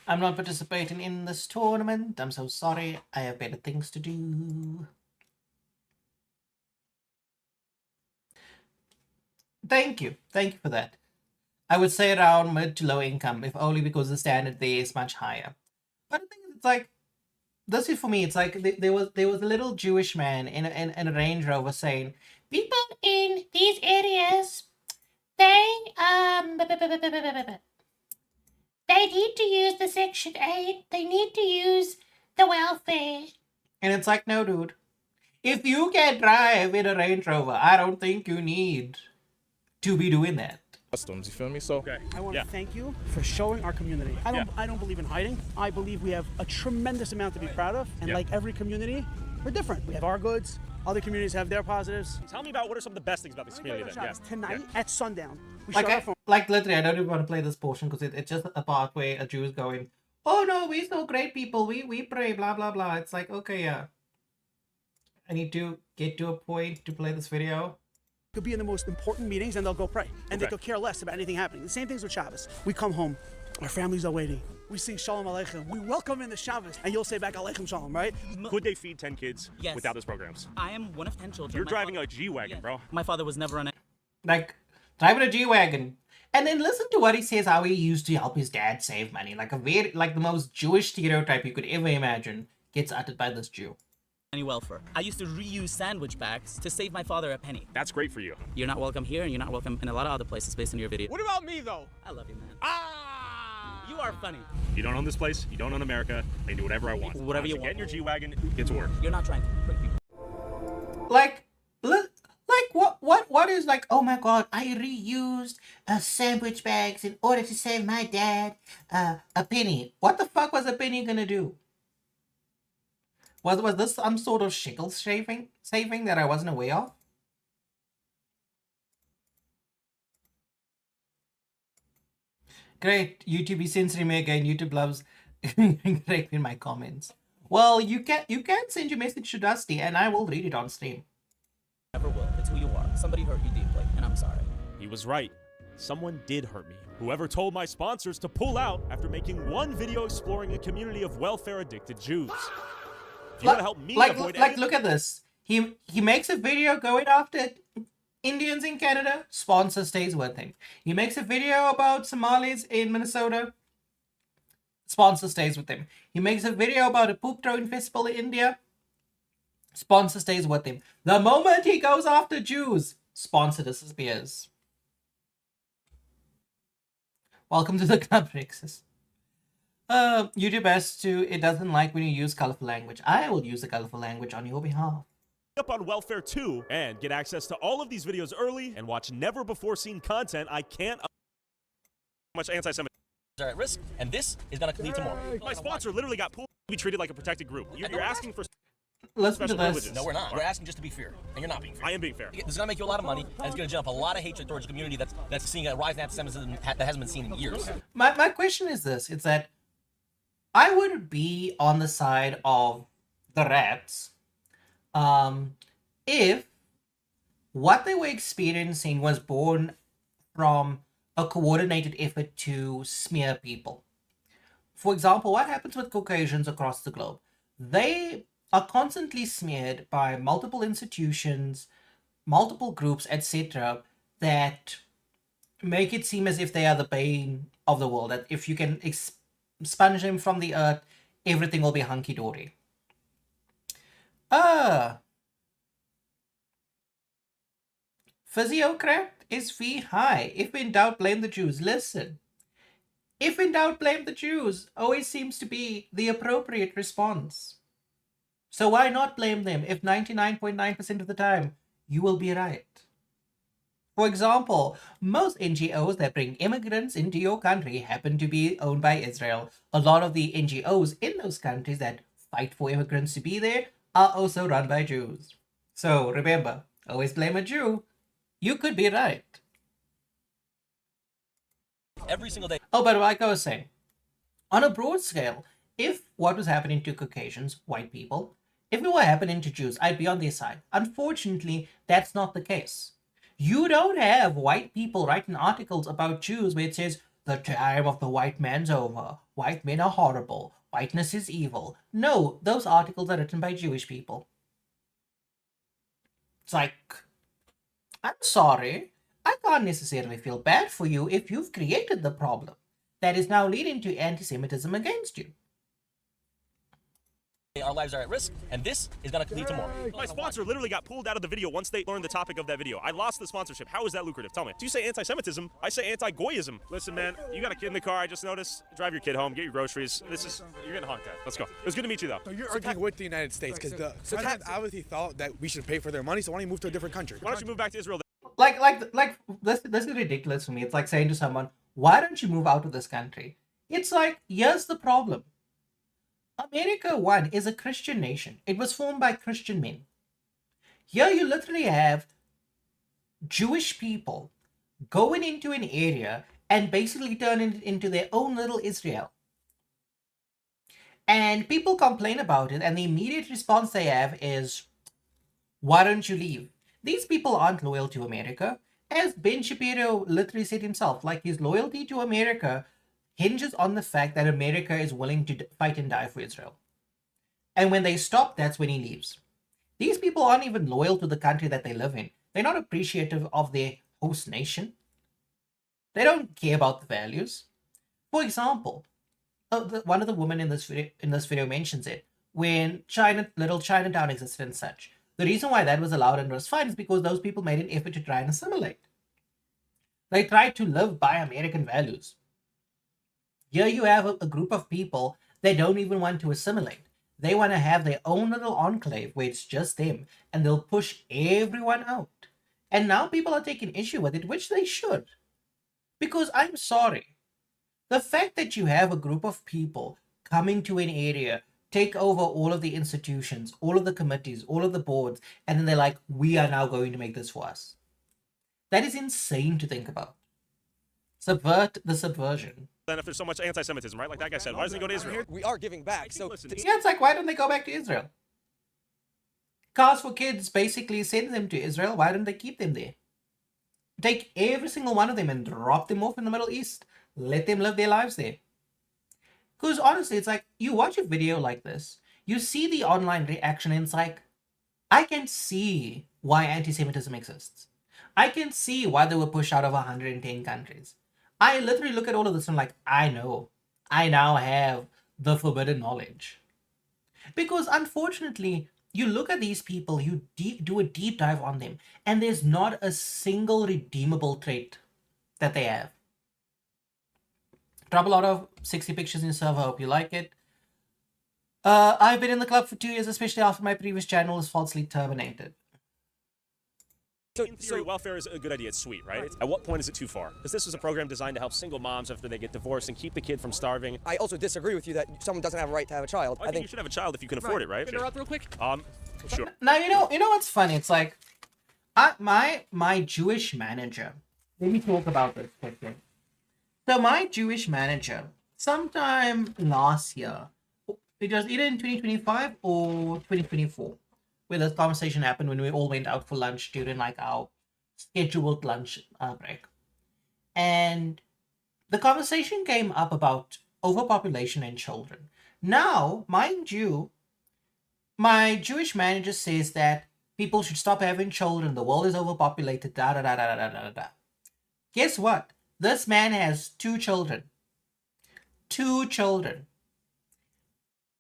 I'm not participating in this tournament. I'm so sorry. I have better things to do. Thank you. Thank you for that. I would say around mid to low income, if only because the standard there is much higher. But I think it's like, this is for me, it's like there was a little Jewish man in a Range Rover saying, people in these areas, they, Section 8. They need to use the welfare. And it's like, no, dude. If you can drive in a Range Rover, I don't think you need to be doing that. Customs, you feel me? So I want to thank you for showing our community. I don't believe in hiding. I believe we have a tremendous amount to be proud of, and like every community, we're different. We have our goods. Other communities have their positives. Tell me about what are some of the best things about this community then. Tonight at sundown, we Like, shut our phone. like literally, I don't even want to play this portion because it's just a part where a Jew is going, "Oh no, we're so great people. We pray, blah blah blah." It's like, okay, yeah. I need to get to a point to play this video. Could be in the most important meetings and they'll go pray. And they could care less about anything happening. The same things with Shabbos. We come home, our families are waiting. We sing Shalom Aleichem. We welcome in the Shabbos. And you'll say back Aleichem Shalom, right? Could they feed 10 kids Yes. without these programs? I am one of 10 children. You're My driving father- a G-Wagon, bro. My father was never on it. Like, driving a G-Wagon. And then listen to what he says, how he used to help his dad save money. Like the most Jewish stereotype you could ever imagine gets uttered by this Jew. Any welfare. I used to reuse sandwich bags to save my father a penny. That's great for you. You're not welcome here, and you're not welcome in a lot of other places based on your video. What about me, though? I love you, man. You are funny. You don't own this place. You don't own America. I can do whatever I want. Whatever you So want. Get in your G-Wagon. Get to work. You're not trying to bring people. Like what is like, oh my god, I reused sandwich bags in order to save my dad a penny. What the fuck was a penny gonna do? Was this some sort of shickle saving that I wasn't aware of? Great, YouTube is censoring me again. YouTube loves correcting my comments. Well, you can send your message to Dusty and I will read it on stream. Never will. It's who you are. Somebody hurt you deeply, and I'm sorry. He was right. Someone did hurt me. Whoever told my sponsors to pull out after making one video exploring a community of welfare-addicted Jews. If you want to help me avoid any... look at this. He makes a video going after Indians in Canada, sponsor stays with him. He makes a video about Somalis in Minnesota, sponsor stays with him. He makes a video about a poop throwing festival in India, sponsor stays with him. The moment he goes after Jews, sponsor disappears. Welcome to the club, Rexus. YouTube has to, it doesn't like when you use colorful language. I will use the colorful language on your behalf. Up on welfare too, and get access to all of these videos early and watch never before seen content. I can't much anti-Semitism are at risk, and this is going to lead to more. My sponsor literally got pulled. We treated like a protected group. You're asking for Listen to special this. privileges. No, we're not. We're asking just to be fair, and you're not being fair. I am being fair. This is going to make you a lot of money, and it's going to gin up a lot of hatred towards a community that's seeing a rise in anti-Semitism that hasn't been seen in years. My question is this. It's that I would be on the side of the rats if what they were experiencing was born from a coordinated effort to smear people. For example, what happens with Caucasians across the globe? They are constantly smeared by multiple institutions, multiple groups, etc., that make it seem as if they are the bane of the world, that if you can expunge them from the earth, everything will be hunky-dory. Physiocrat is fee high. If in doubt, blame the Jews. Listen. If in doubt, blame the Jews always seems to be the appropriate response. So why not blame them if 99.9% of the time you will be right? For example, most NGOs that bring immigrants into your country happen to be owned by Israel. A lot of the NGOs in those countries that fight for immigrants to be there are also run by Jews. So remember, always blame a Jew. You could be right. Every single day. Oh, but like I was saying, on a broad scale, if what was happening to Caucasians, white people, if it were happening to Jews, I'd be on their side. Unfortunately, that's not the case. You don't have white people writing articles about Jews where it says, the time of the white man's over. White men are horrible. Whiteness is evil. No, those articles are written by Jewish people. It's like, I'm sorry. I can't necessarily feel bad for you if you've created the problem that is now leading to anti-Semitism against you. Our lives are at risk, and this is going to lead to more. My sponsor literally got pulled out of the video once they learned the topic of that video. I lost the sponsorship. How is that lucrative? Tell me. Do you say anti-Semitism? I say anti-Goyism. Listen, man, you got a kid in the car. I just noticed. Drive your kid home. Get your groceries. You're getting honked at. Let's go. It was good to meet you, though. So you're arguing with the United States because the president obviously thought that we should pay for their money, so why don't you move to a different country? Why don't you move back to Israel? Like this is ridiculous for me. It's like saying to someone, why don't you move out of this country? It's like, here's the problem. America, one, is a Christian nation. It was formed by Christian men. Here you literally have Jewish people going into an area and basically turn it into their own little Israel. And people complain about it, and the immediate response they have is, why don't you leave? These people aren't loyal to America. As Ben Shapiro literally said himself, like his loyalty to America hinges on the fact that America is willing to fight and die for Israel. And when they stop, that's when he leaves. These people aren't even loyal to the country that they live in. They're not appreciative of their host nation. They don't care about the values. For example, one of the women in this video mentions it, when little Chinatown existed and such. The reason why that was allowed and was fine is because those people made an effort to try and assimilate. They tried to live by American values. Here you have a group of people that don't even want to assimilate. They want to have their own little enclave where it's just them, and they'll push everyone out. And now people are taking issue with it, which they should. Because I'm sorry, the fact that you have a group of people coming to an area, take over all of the institutions, all of the committees, all of the boards, and then they're like, we are now going to make this for us. That is insane to think about. Subvert the subversion. Then if there's so much anti-Semitism, right? Like that guy said, why doesn't he go to Israel? We are giving back. So Yeah, it's like, why don't they go back to Israel? Cars for Kids basically sends them to Israel. Why don't they keep them there? Take every single one of them and drop them off in the Middle East. Let them live their lives there. Because honestly, it's like, you watch a video like this, you see the online reaction, and it's like, I can see why anti-Semitism exists. I can see why they were pushed out of 110 countries. I literally look at all of this and I'm like, I know. I now have the forbidden knowledge. Because unfortunately, you look at these people, you do a deep dive on them, and there's not a single redeemable trait that they have. Drop a lot of 60 pictures in your server. I hope you like it. I've been in the club for 2 years, especially after my previous channel was falsely terminated. In theory, welfare is a good idea. It's sweet, right? At what point is it too far? Because this was a program designed to help single moms after they get divorced and keep the kid from starving. I also disagree with you that someone doesn't have a right to have a child. I think you should have a child if you can afford it, right? Interrupt real quick. Sure. Now, you know what's funny? It's like, my Jewish manager, let me talk about this quickly. So my Jewish manager, sometime last year, it was either in 2025 or 2024, where this conversation happened when we all went out for lunch during like our scheduled lunch break. And the conversation came up about overpopulation and children. Now, mind you, my Jewish manager says that people should stop having children, the world is overpopulated, da da da da da da da. Guess what? This man has 2 children. 2 children.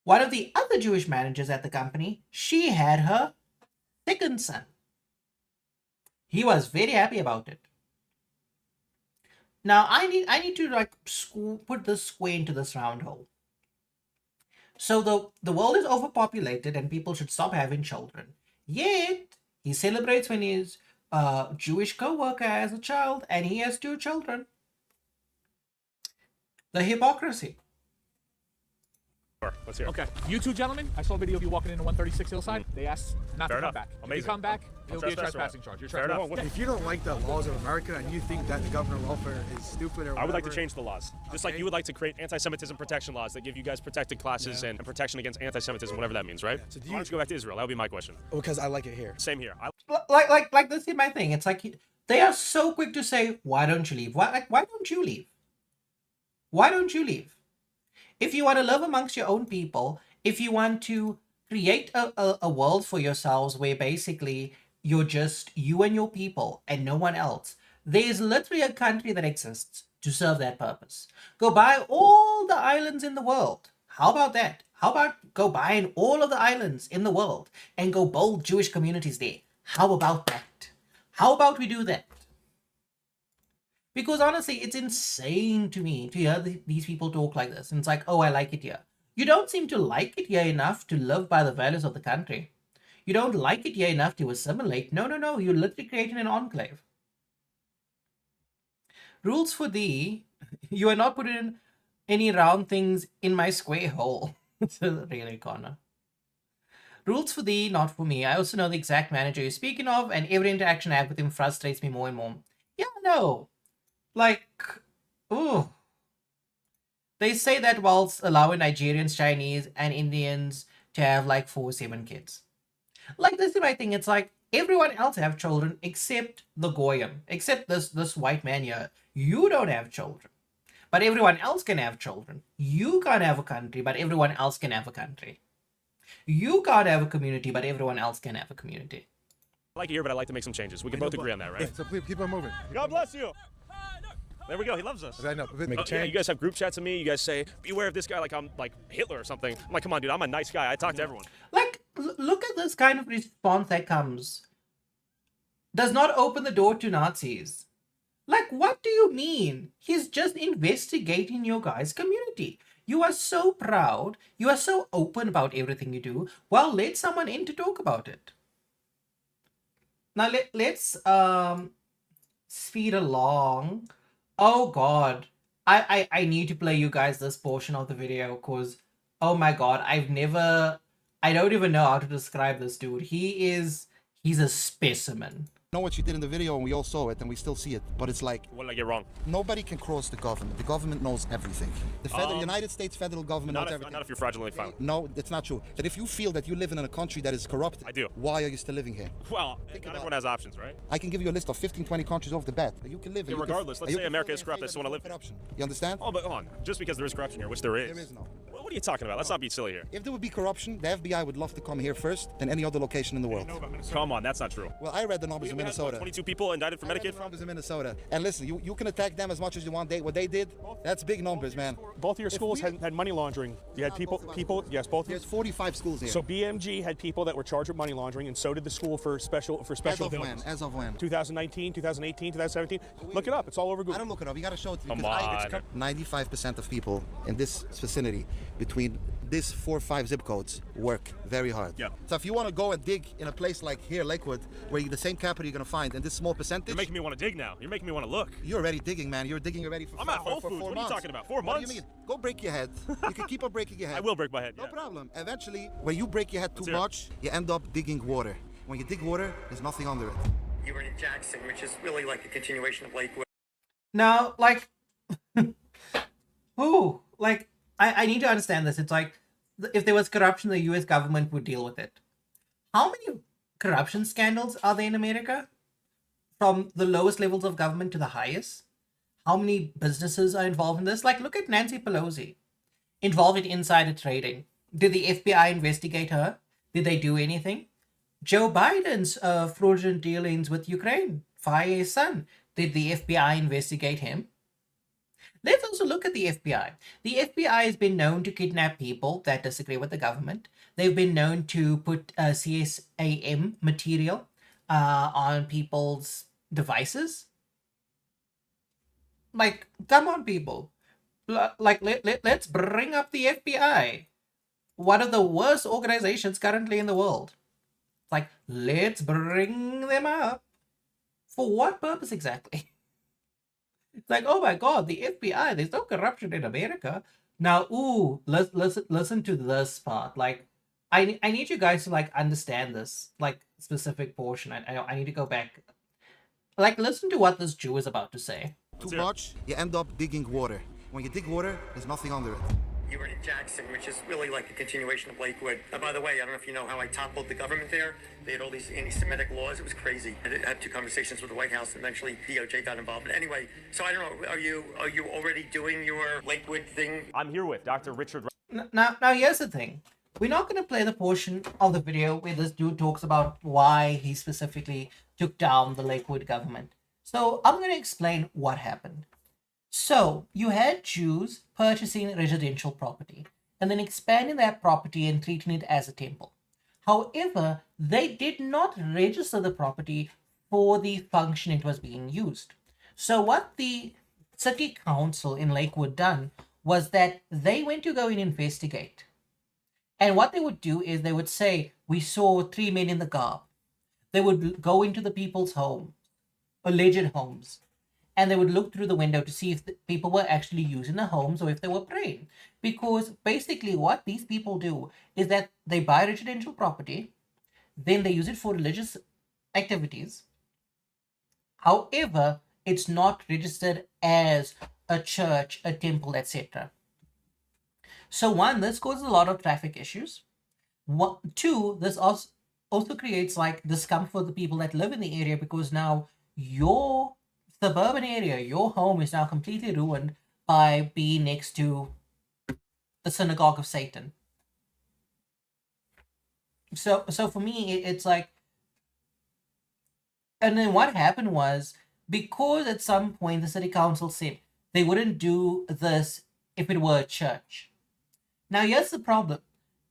One of the other Jewish managers at the company, she had her 2nd son. He was very happy about it. Now, I need to like put this square into this round hole. So the world is overpopulated and people should stop having children. Yet, he celebrates when his Jewish co-worker has a child and he has 2 children. The hypocrisy. Let's hear it. Okay, you two gentlemen, I saw a video of you walking into 136 Hillside. They asked not Fair to come enough. back. Amazing. If you come back, it'll be a trespassing charge. You're trespassing. If you don't like the laws of America and you think that the government welfare is stupid or whatever, I would like to change the laws. Just like you would like to create anti-Semitism protection laws that give you guys protected classes and protection against anti-Semitism, whatever that means, right? So why don't you go back to Israel? That would be my question. Because I like it here. Same here. Like this is my thing. It's like they are so quick to say, why don't you leave? Why don't you leave? Why don't you leave? If you want to live amongst your own people, if you want to create a world for yourselves where basically you're just you and your people and no one else, there's literally a country that exists to serve that purpose. Go buy all the islands in the world. How about that? How about go buy all of the islands in the world and go build Jewish communities there? How about that? How about we do that? Because honestly, it's insane to me to hear these people talk like this. And it's like, oh, I like it here. You don't seem to like it here enough to live by the values of the country. You don't like it here enough to assimilate. No, no, no. You're literally creating an enclave. Rules for thee. You are not putting any round things in my square hole. Really, Connor. Rules for thee, not for me. I also know the exact manager you're speaking of, and every interaction I have with him frustrates me more and more. Yeah, no. Like, ooh. They say that whilst allowing Nigerians, Chinese, and Indians to have like 4-7 kids. Like, this is my thing. It's like, everyone else have children except the Goyim. Except this white man here. You don't have children. But everyone else can have children. You can't have a country, but everyone else can have a country. You can't have a community, but everyone else can have a community. I like it here, but I'd like to make some changes. We can both agree on that, right? Yeah, so please keep on moving. God bless you. There we go. He loves us. I know. Make a Yeah, change. you guys have group chats of me. You guys say, beware of this guy like I'm like Hitler or something. I'm like, come on, dude. I'm a nice guy. I talk to everyone. Like, look at this kind of response that comes. Does not open the door to Nazis. Like, what do you mean? He's just investigating your guys' community. You are so proud. You are so open about everything you do. Well, let someone in to talk about it. Now, let's speed along. Oh, God. I need to play you guys this portion of the video because, oh, my God, I don't even know how to describe this dude. He's a specimen. Know what you did in the video, and we all saw it, and we still see it. But it's like, what did I get wrong? Nobody can cross the government. The government knows everything. The United States federal government knows everything. Not if you're fraudulently filed. No, it's not true. But if you feel that you live in a country that is corrupt, I do. Why are you still living here? Well, not everyone has options, right? I can give you a list of 15, 20 countries off the bat. You can live. Yeah, regardless, let's say America is corrupt. I still want to live there. You understand? Oh, but hold on. Just because there is corruption here, which there is. There is no. What are you talking about? Let's not be silly here. If there would be corruption, the FBI would love to come here first than any other location in the world. Come on, that's not true. Well, I read the numbers in Minnesota. 22 people indicted for Medicaid. Numbers in Minnesota. And listen, you can attack them as much as you want. What they did, that's big numbers, man. Both of your schools had money laundering. You had people. Yes, both. There's 45 schools here. So BMG had people that were charged with money laundering, and so did the school for special. As of when? 2019, 2018, 2017. Look it up. It's all over Google. I don't look it up. You got to show it to me. Come on. 95% of people in this vicinity between these 4 or 5 zip codes work very hard. Yeah. So if you want to go and dig in a place like here, Lakewood, where the same capital you're going to find, and this small percentage. You're making me want to dig now. You're making me want to look. You're already digging, man. You're digging already for I'm at Whole for Foods. 4 What months. are you talking about? 4 months? What do you mean? Go break your head. You can keep on breaking your head. I will break my head. No problem. Eventually, when you break your head too much, you end up digging water. When you dig water, there's nothing under it. You were in Jackson, which is really like a continuation of Lakewood. Now, like, I need to understand this. It's like, if there was corruption, the US government would deal with it. How many corruption scandals are there in America? From the lowest levels of government to the highest? How many businesses are involved in this? Like, look at Nancy Pelosi. Involved in insider trading. Did the FBI investigate her? Did they do anything? Joe Biden's fraudulent dealings with Ukraine via his son. Did the FBI investigate him? Let's also look at the FBI. The FBI has been known to kidnap people that disagree with the government. They've been known to put CSAM material on people's devices. Like, come on, people. Let's bring up the FBI. One of the worst organizations currently in the world. It's like, let's bring them up. For what purpose exactly? It's like, oh my God, the FBI, there's no corruption in America. Now, listen to this part. Like, I need you guys to, like, understand this, like, specific portion. I need to go back. Like, listen to what this Jew is about to say. Too much, you end up digging water. When you dig water, there's nothing under it. You were in Jackson, which is really like a continuation of Lakewood. By the way, I don't know if you know how I toppled the government there. They had all these anti-Semitic laws. It was crazy. I had 2 conversations with the White House, and eventually DOJ got involved. But anyway, so I don't know. Are you already doing your Lakewood thing? I'm here with Dr. Richard. Now here's the thing. We're not going to play the portion of the video where this dude talks about why he specifically took down the Lakewood government. So I'm going to explain what happened. So you had Jews purchasing residential property. and then expanding that property and treating it as a temple. However, they did not register the property for the function it was being used. So what the city council in Lakewood done was that they went to go and investigate. And what they would do is they would say, we saw 3 men in the garb. They would go into the people's home, alleged homes, and they would look through the window to see if the people were actually using the homes or if they were praying. Because basically what these people do is that they buy residential property, then they use it for religious activities. However, it's not registered as a church, a temple, etc. So one, this causes a lot of traffic issues. Two, this also creates like discomfort for the people that live in the area, because now your suburban area, your home is now completely ruined by being next to the synagogue of Satan. So for me, it's like, and then what happened was, because at some point the city council said they wouldn't do this if it were a church. Now here's the problem.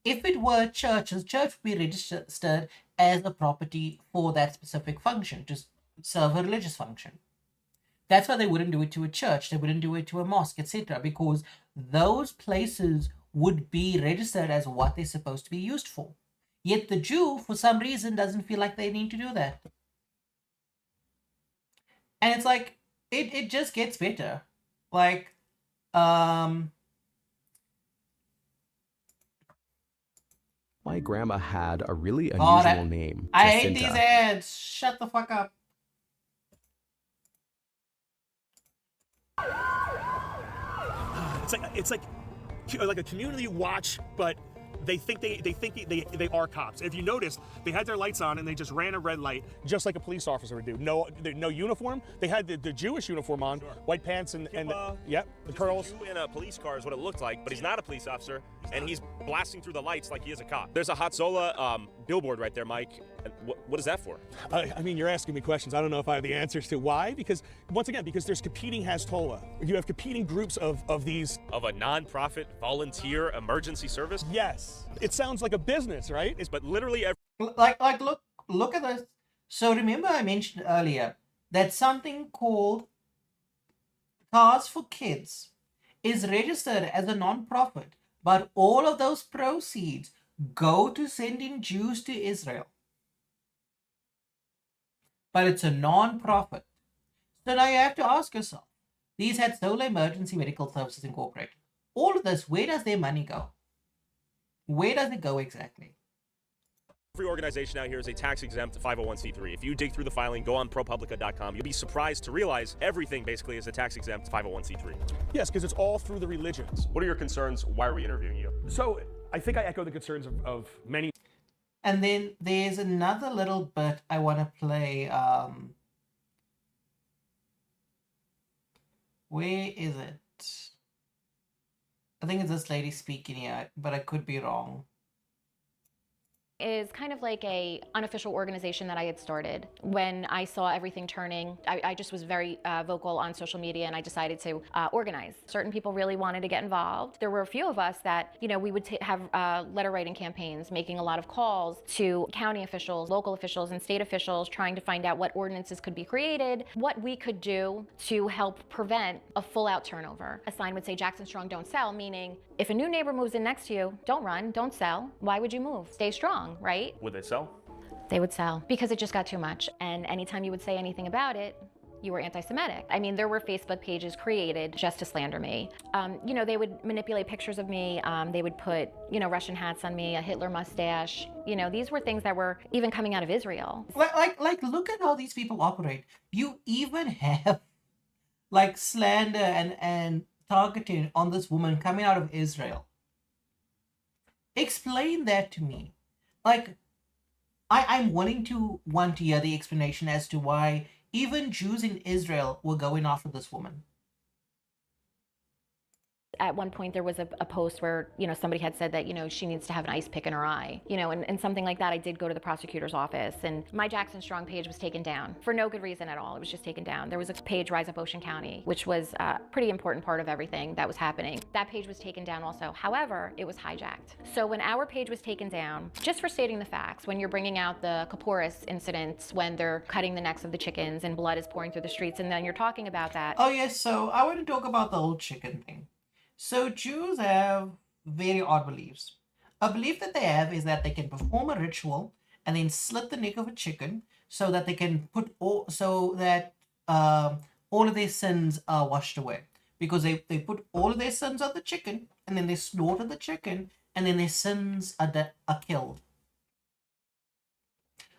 If it were a church, the church would be registered as a property for that specific function, to serve a religious function. That's why they wouldn't do it to a church, they wouldn't do it to a mosque, etc. Because those places would be registered as what they're supposed to be used for. Yet the Jew, for some reason, doesn't feel like they need to do that. And it's like, it just gets better. Like, My grandma had a really unusual name. I hate Jacinta. these ads. Shut the fuck up. It's like a community watch, but they think they are cops. If you notice, they had their lights on and they just ran a red light, just like a police officer would do. No uniform. They had the Jewish uniform on, white pants and the curls. Jew in a police car is what it looked like, but he's not a police officer, and he's blasting through the lights like he is a cop. There's a Hatzola billboard right there, Mike. What is that for? I mean, you're asking me questions. I don't know if I have the answers to why. Because once again, because there's competing Hezbollah. You have competing groups of these. Of a non-profit volunteer emergency service? Yes. It sounds like a business, right? But literally every... Like look at this. So remember I mentioned earlier that something called Cars for Kids is registered as a non-profit, but all of those proceeds go to sending Jews to Israel. But it's a non-profit. So now you have to ask yourself, these had Solar Emergency Medical Services Incorporated. All of this, where does their money go? Where does it go exactly? Every organization out here is a tax-exempt 501c3. If you dig through the filing, go on ProPublica.com, you'll be surprised to realize everything basically is a tax-exempt 501c3. Yes, because it's all through the religions. What are your concerns? Why are we interviewing you? So I think I echo the concerns of many. And then there's another little bit I want to play. Where is it? I think it's this lady speaking here, but I could be wrong. Is kind of like a unofficial organization that I had started. When I saw everything turning, I just was very vocal on social media, and I decided to organize. Certain people really wanted to get involved. There were a few of us that, you know, we would have letter writing campaigns, making a lot of calls to county officials, local officials, and state officials, trying to find out what ordinances could be created, what we could do to help prevent a full-out turnover. A sign would say, Jackson Strong, don't sell, meaning if a new neighbor moves in next to you, don't run, don't sell. Why would you move? Stay strong, right? Would they sell? They would sell because it just got too much. And anytime you would say anything about it, you were anti-Semitic. I mean, there were Facebook pages created just to slander me. You know, they would manipulate pictures of me. They would put, you know, Russian hats on me, a Hitler mustache. You know, these were things that were even coming out of Israel. Like, look at how these people operate. You even have, like, slander and targeting on this woman coming out of Israel. Explain that to me. Like, I'm want to hear the explanation as to why even Jews in Israel were going after this woman. At one point there was a post where, somebody had said that, she needs to have an ice pick in her eye, and something like that. I did go to the prosecutor's office, and my Jackson Strong page was taken down for no good reason at all. It was just taken down. There was a page, Rise Up Ocean County, which was a pretty important part of everything that was happening. That page was taken down also. However, it was hijacked. So when our page was taken down, just for stating the facts, when you're bringing out the Kaporis incidents, when they're cutting the necks of the chickens and blood is pouring through the streets, and then you're talking about that. Oh yes, so I want to talk about the whole chicken thing. So Jews have very odd beliefs. A belief that they have is that they can perform a ritual and then slit the neck of a chicken so that they can all of their sins are washed away. Because they put all of their sins on the chicken and then they slaughter the chicken and then their sins are killed.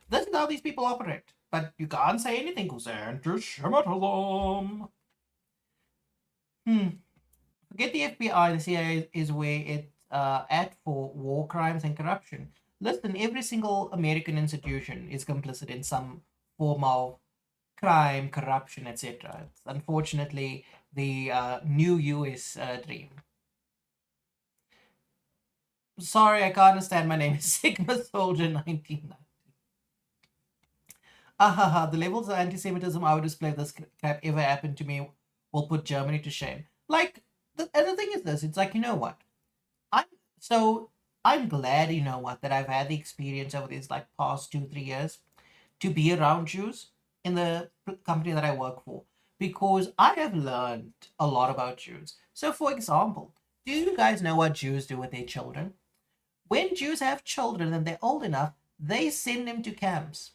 This is how these people operate. But you can't say anything because they're anti-Semitism. Forget the FBI, the CIA is where it's at for war crimes and corruption. Listen, every single American institution is complicit in some form of crime, corruption, etc. It's unfortunately the new US dream. Sorry, I can't understand. My name is Sigma Soldier 1990. The levels of anti-Semitism I would display if this crap ever happened to me will put Germany to shame. Like, and the thing is this, it's like, you know what? I'm glad, that I've had the experience over these like past 2-3 years to be around Jews in the company that I work for, because I have learned a lot about Jews. So for example, do you guys know what Jews do with their children? When Jews have children and they're old enough, they send them to camps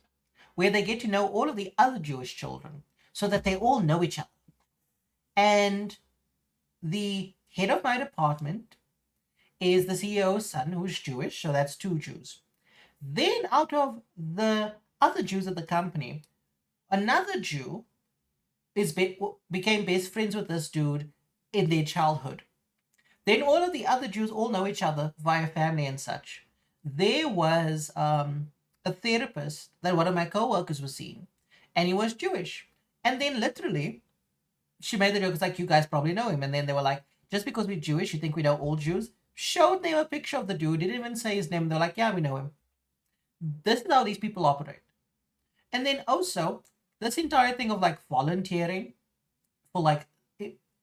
where they get to know all of the other Jewish children so that they all know each other. And the head of my department is the CEO's son, who's Jewish, so that's 2 Jews. Then out of the other Jews at the company, another Jew became best friends with this dude in their childhood. Then all of the other Jews all know each other via family and such. There was a therapist that one of my co-workers was seeing, and he was Jewish. And then literally, she made the joke, it's like, you guys probably know him. And then they were like, just because we're Jewish, you think we know all Jews? Showed them a picture of the dude, didn't even say his name. They're like, yeah, we know him. This is how these people operate. And then also, this entire thing of like volunteering for like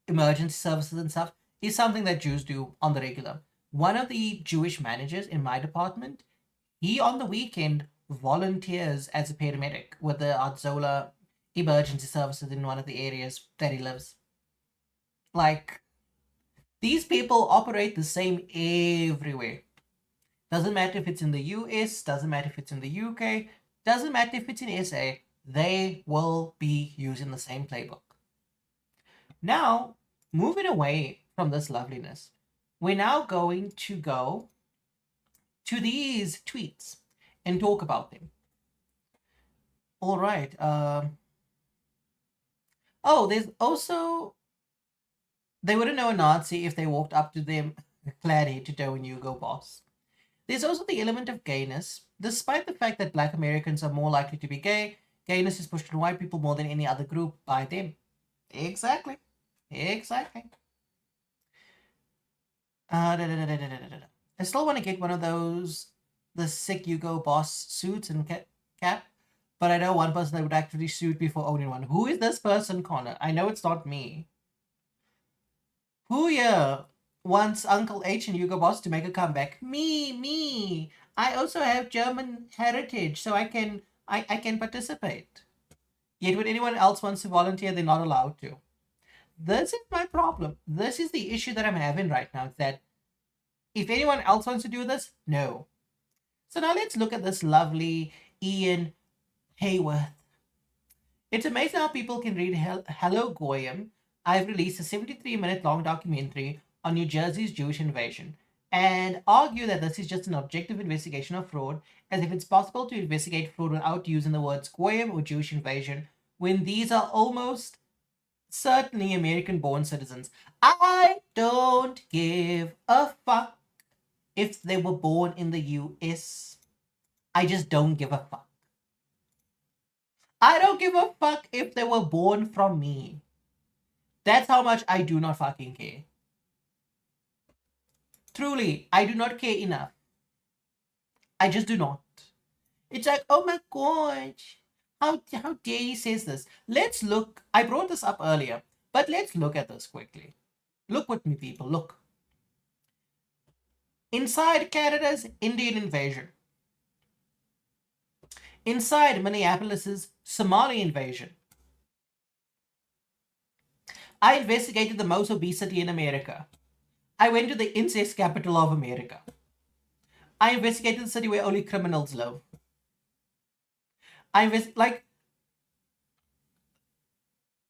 emergency services and stuff is something that Jews do on the regular. One of the Jewish managers in my department, he on the weekend volunteers as a paramedic with the Adzola emergency services in one of the areas that he lives. Like, these people operate the same everywhere. Doesn't matter if it's in the US, doesn't matter if it's in the UK, doesn't matter if it's in SA, they will be using the same playbook. Now, moving away from this loveliness, we're now going to go to these tweets and talk about them. All right. There's also, they wouldn't know a Nazi if they walked up to them clad head to toe and you go boss. There's also the element of gayness. Despite the fact that Black Americans are more likely to be gay, gayness is pushed on white people more than any other group by them. Exactly. I still want to get one of those, the sick you go boss suits and cap, but I know one person that would actually suit me for owning one. Who is this person, Connor? I know it's not me. Who here wants Uncle H and Hugo Boss to make a comeback? Me. I also have German heritage, so I can participate. Yet when anyone else wants to volunteer, they're not allowed to. This is my problem. This is the issue that I'm having right now, that if anyone else wants to do this, no. So now let's look at this lovely Ian Hayworth. It's amazing how people can read Hello Goyim. I've released a 73-minute long documentary on New Jersey's Jewish invasion and argue that this is just an objective investigation of fraud, as if it's possible to investigate fraud without using the words Goyim or Jewish invasion when these are almost certainly American-born citizens. I don't give a fuck if they were born in the US. I just don't give a fuck. I don't give a fuck if they were born from me. That's how much I do not fucking care. Truly, I do not care enough. I just do not. It's like, oh my gosh, how dare he says this? Let's look. I brought this up earlier, but let's look at this quickly. Look with me, people. Look. Inside Canada's Indian invasion. Inside Minneapolis's Somali invasion. I investigated the most obesity in America. I went to the incest capital of America. I investigated the city where only criminals live.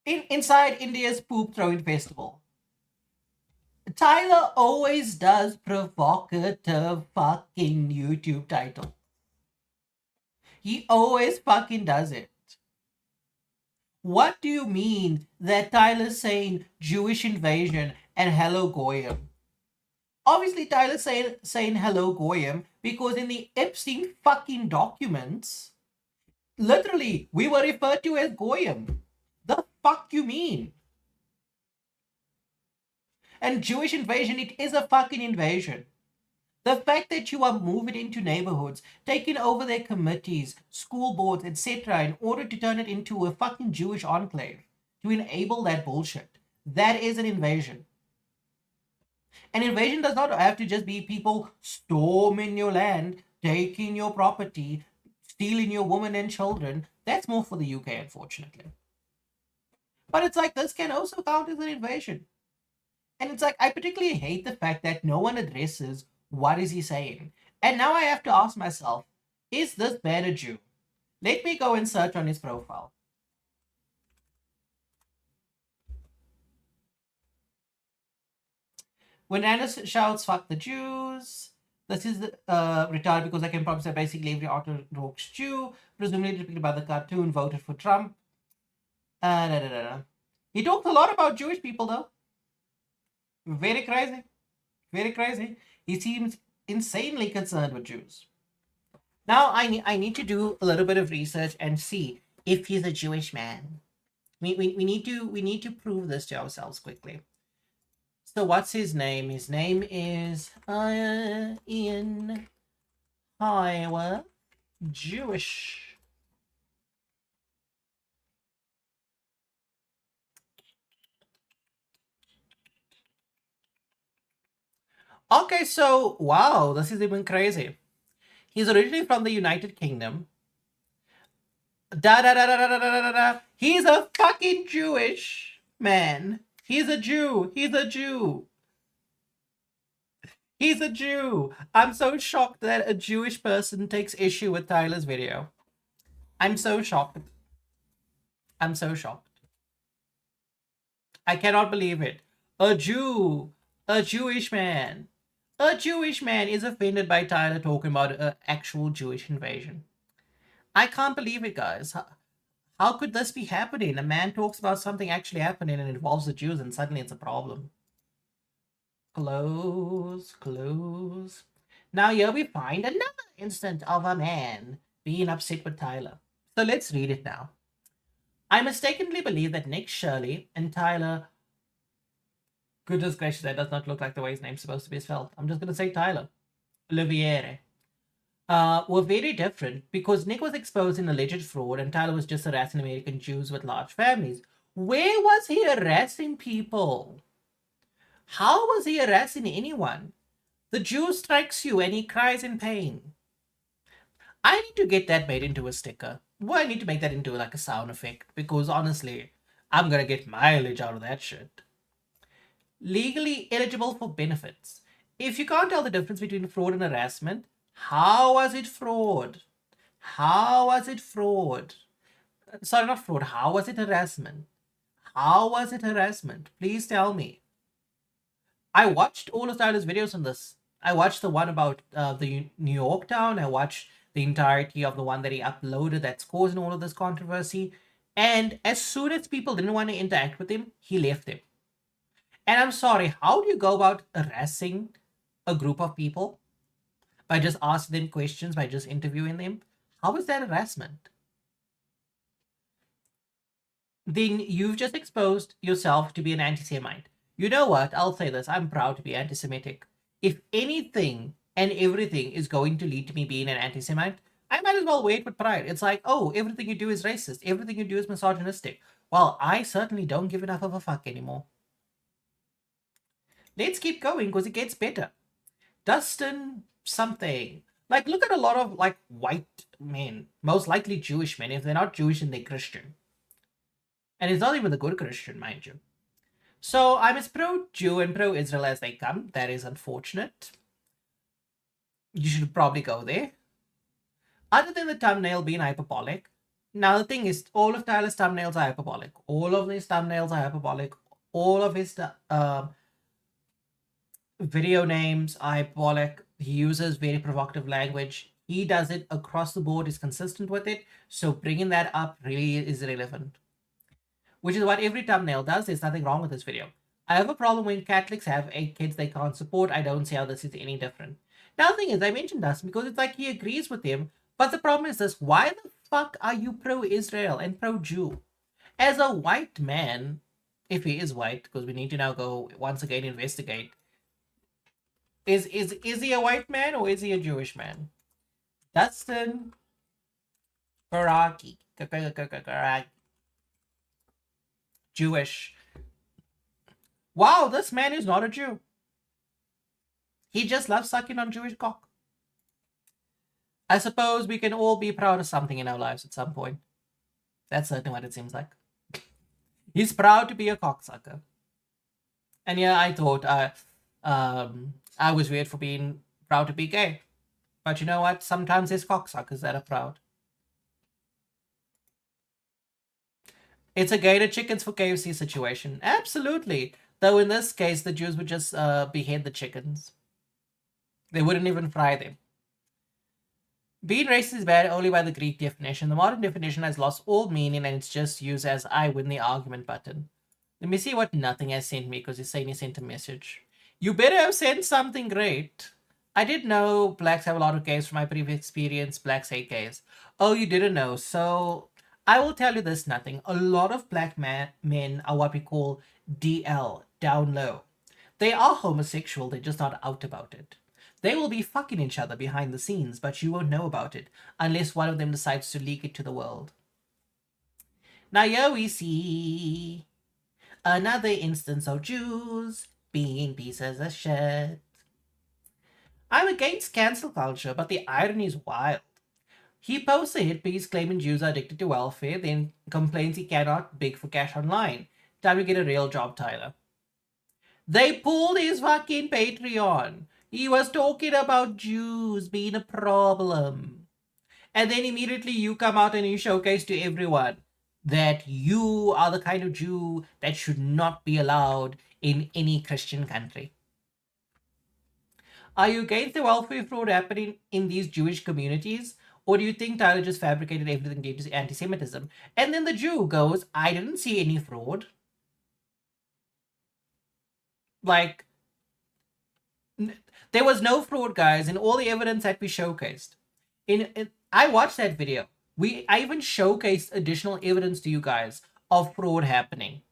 Inside India's poop throwing festival. Tyler always does provocative fucking YouTube title. He always fucking does it. What do you mean that Tyler's saying Jewish invasion and hello Goyim? Obviously Tyler's saying hello Goyim because in the Epstein fucking documents, literally, we were referred to as Goyim. The fuck you mean? And Jewish invasion, it is a fucking invasion. The fact that you are moving into neighborhoods, taking over their committees, school boards, etc. in order to turn it into a fucking Jewish enclave, to enable that bullshit, that is an invasion. An invasion does not have to just be people storming your land, taking your property, stealing your women and children. That's more for the UK, unfortunately. But it's like, this can also count as an invasion. And it's like, I particularly hate the fact that no one addresses what is he saying. And now I have to ask myself, is this man a Jew? Let me go and search on his profile. When Anders shouts, fuck the Jews, this is retarded because I can promise that basically every Orthodox Jew, presumably depicted by the cartoon, voted for Trump. He talks a lot about Jewish people though. Very crazy. Very crazy. He seems insanely concerned with Jews. Now I need to do a little bit of research and see if he's a Jewish man. We need to prove this to ourselves quickly. So what's his name? His name is Ian Iowa, Jewish. Okay, so wow, this is even crazy. He's originally from the United Kingdom. He's a fucking Jewish man. He's a Jew. He's a Jew. He's a Jew. I'm so shocked that a Jewish person takes issue with Tyler's video. I'm so shocked. I'm so shocked. I cannot believe it. A Jew. A Jewish man. A Jewish man is offended by Tyler talking about an actual Jewish invasion. I can't believe it, guys. How could this be happening? A man talks about something actually happening and it involves the Jews and suddenly it's a problem. Close, close. Now here we find another instance of a man being upset with Tyler. So let's read it now. I mistakenly believe that Nick Shirley and Tyler... Goodness gracious, that does not look like the way his name's supposed to be spelled. I'm just going to say Tyler. Oliviere. Were very different because Nick was exposed in alleged fraud and Tyler was just harassing American Jews with large families. Where was he harassing people? How was he harassing anyone? The Jew strikes you and he cries in pain. I need to get that made into a sticker. Well, I need to make that into like a sound effect because honestly, I'm going to get mileage out of that shit. Legally eligible for benefits. If you can't tell the difference between fraud and harassment, how was it fraud? How was it fraud? Sorry, not fraud. How was it harassment? How was it harassment? Please tell me. I watched all of Tyler's videos on this. I watched the one about the New York town. I watched the entirety of the one that he uploaded that's causing all of this controversy. And as soon as people didn't want to interact with him, he left them. And I'm sorry, how do you go about harassing a group of people? By just asking them questions, by just interviewing them? How is that harassment? Then you've just exposed yourself to be an anti-Semite. You know what? I'll say this. I'm proud to be anti-Semitic. if anything and everything is going to lead to me being an anti-Semite, I might as well wait with pride. It's like, oh, everything you do is racist. Everything you do is misogynistic. Well, I certainly don't give enough of a fuck anymore. Let's keep going because it gets better. Dustin something. Like, look at a lot of, like, white men. Most likely Jewish men. If they're not Jewish, then they're Christian. And it's not even the good Christian, mind you. So I'm as pro-Jew and pro-Israel as they come. That is unfortunate. You should probably go there. Other than the thumbnail being hyperbolic. Now the thing is, all of Tyler's thumbnails are hyperbolic. All of his thumbnails are hyperbolic. All of his video names are hyperbolic. He uses very provocative language. He does it across the board, is consistent with it. So bringing that up really is relevant. Which is what every thumbnail does. There's nothing wrong with this video. I have a problem when Catholics have 8 kids they can't support. I don't see how this is any different. Now the thing is, I mentioned Dustin because it's like he agrees with him. But the problem is this. Why the fuck are you pro-Israel and pro-Jew? As a white man, if he is white, because we need to now go once again investigate. Is he a white man or is he a Jewish man? Dustin Karaki. Jewish. Wow, this man is not a Jew. He just loves sucking on Jewish cock. I suppose we can all be proud of something in our lives at some point. That's certainly what it seems like. He's proud to be a cocksucker. And yeah, I thought I was weird for being proud to be gay. But you know what? Sometimes there's cocksuckers that are proud. It's a gator chickens for KFC situation. Absolutely. Though in this case, the Jews would just behead the chickens. They wouldn't even fry them. Being racist is bad only by the Greek definition. The modern definition has lost all meaning and it's just used as I win the argument button. Let me see what nothing has sent me because he's saying he sent a message. You better have sent something great. I did know blacks have a lot of gays from my previous experience. Blacks hate gays. Oh, you didn't know. So I will tell you this nothing. A lot of black men are what we call DL, down low. They are homosexual. They're just not out about it. They will be fucking each other behind the scenes, but you won't know about it unless one of them decides to leak it to the world. Now here we see another instance of Jews being pieces of shit. I'm against cancel culture, but the irony is wild. He posts a hit piece claiming Jews are addicted to welfare, then complains he cannot beg for cash online. Time to get a real job, Tyler. They pulled his fucking Patreon. He was talking about Jews being a problem. And then immediately you come out and you showcase to everyone that you are the kind of Jew that should not be allowed in any Christian country. Are you against the welfare fraud happening in these Jewish communities? Or do you think Tyler just fabricated everything due to anti-Semitism? And then the Jew goes, I didn't see any fraud. Like, there was no fraud, guys, in all the evidence that we showcased. I watched that video. I even showcased additional evidence to you guys of fraud happening.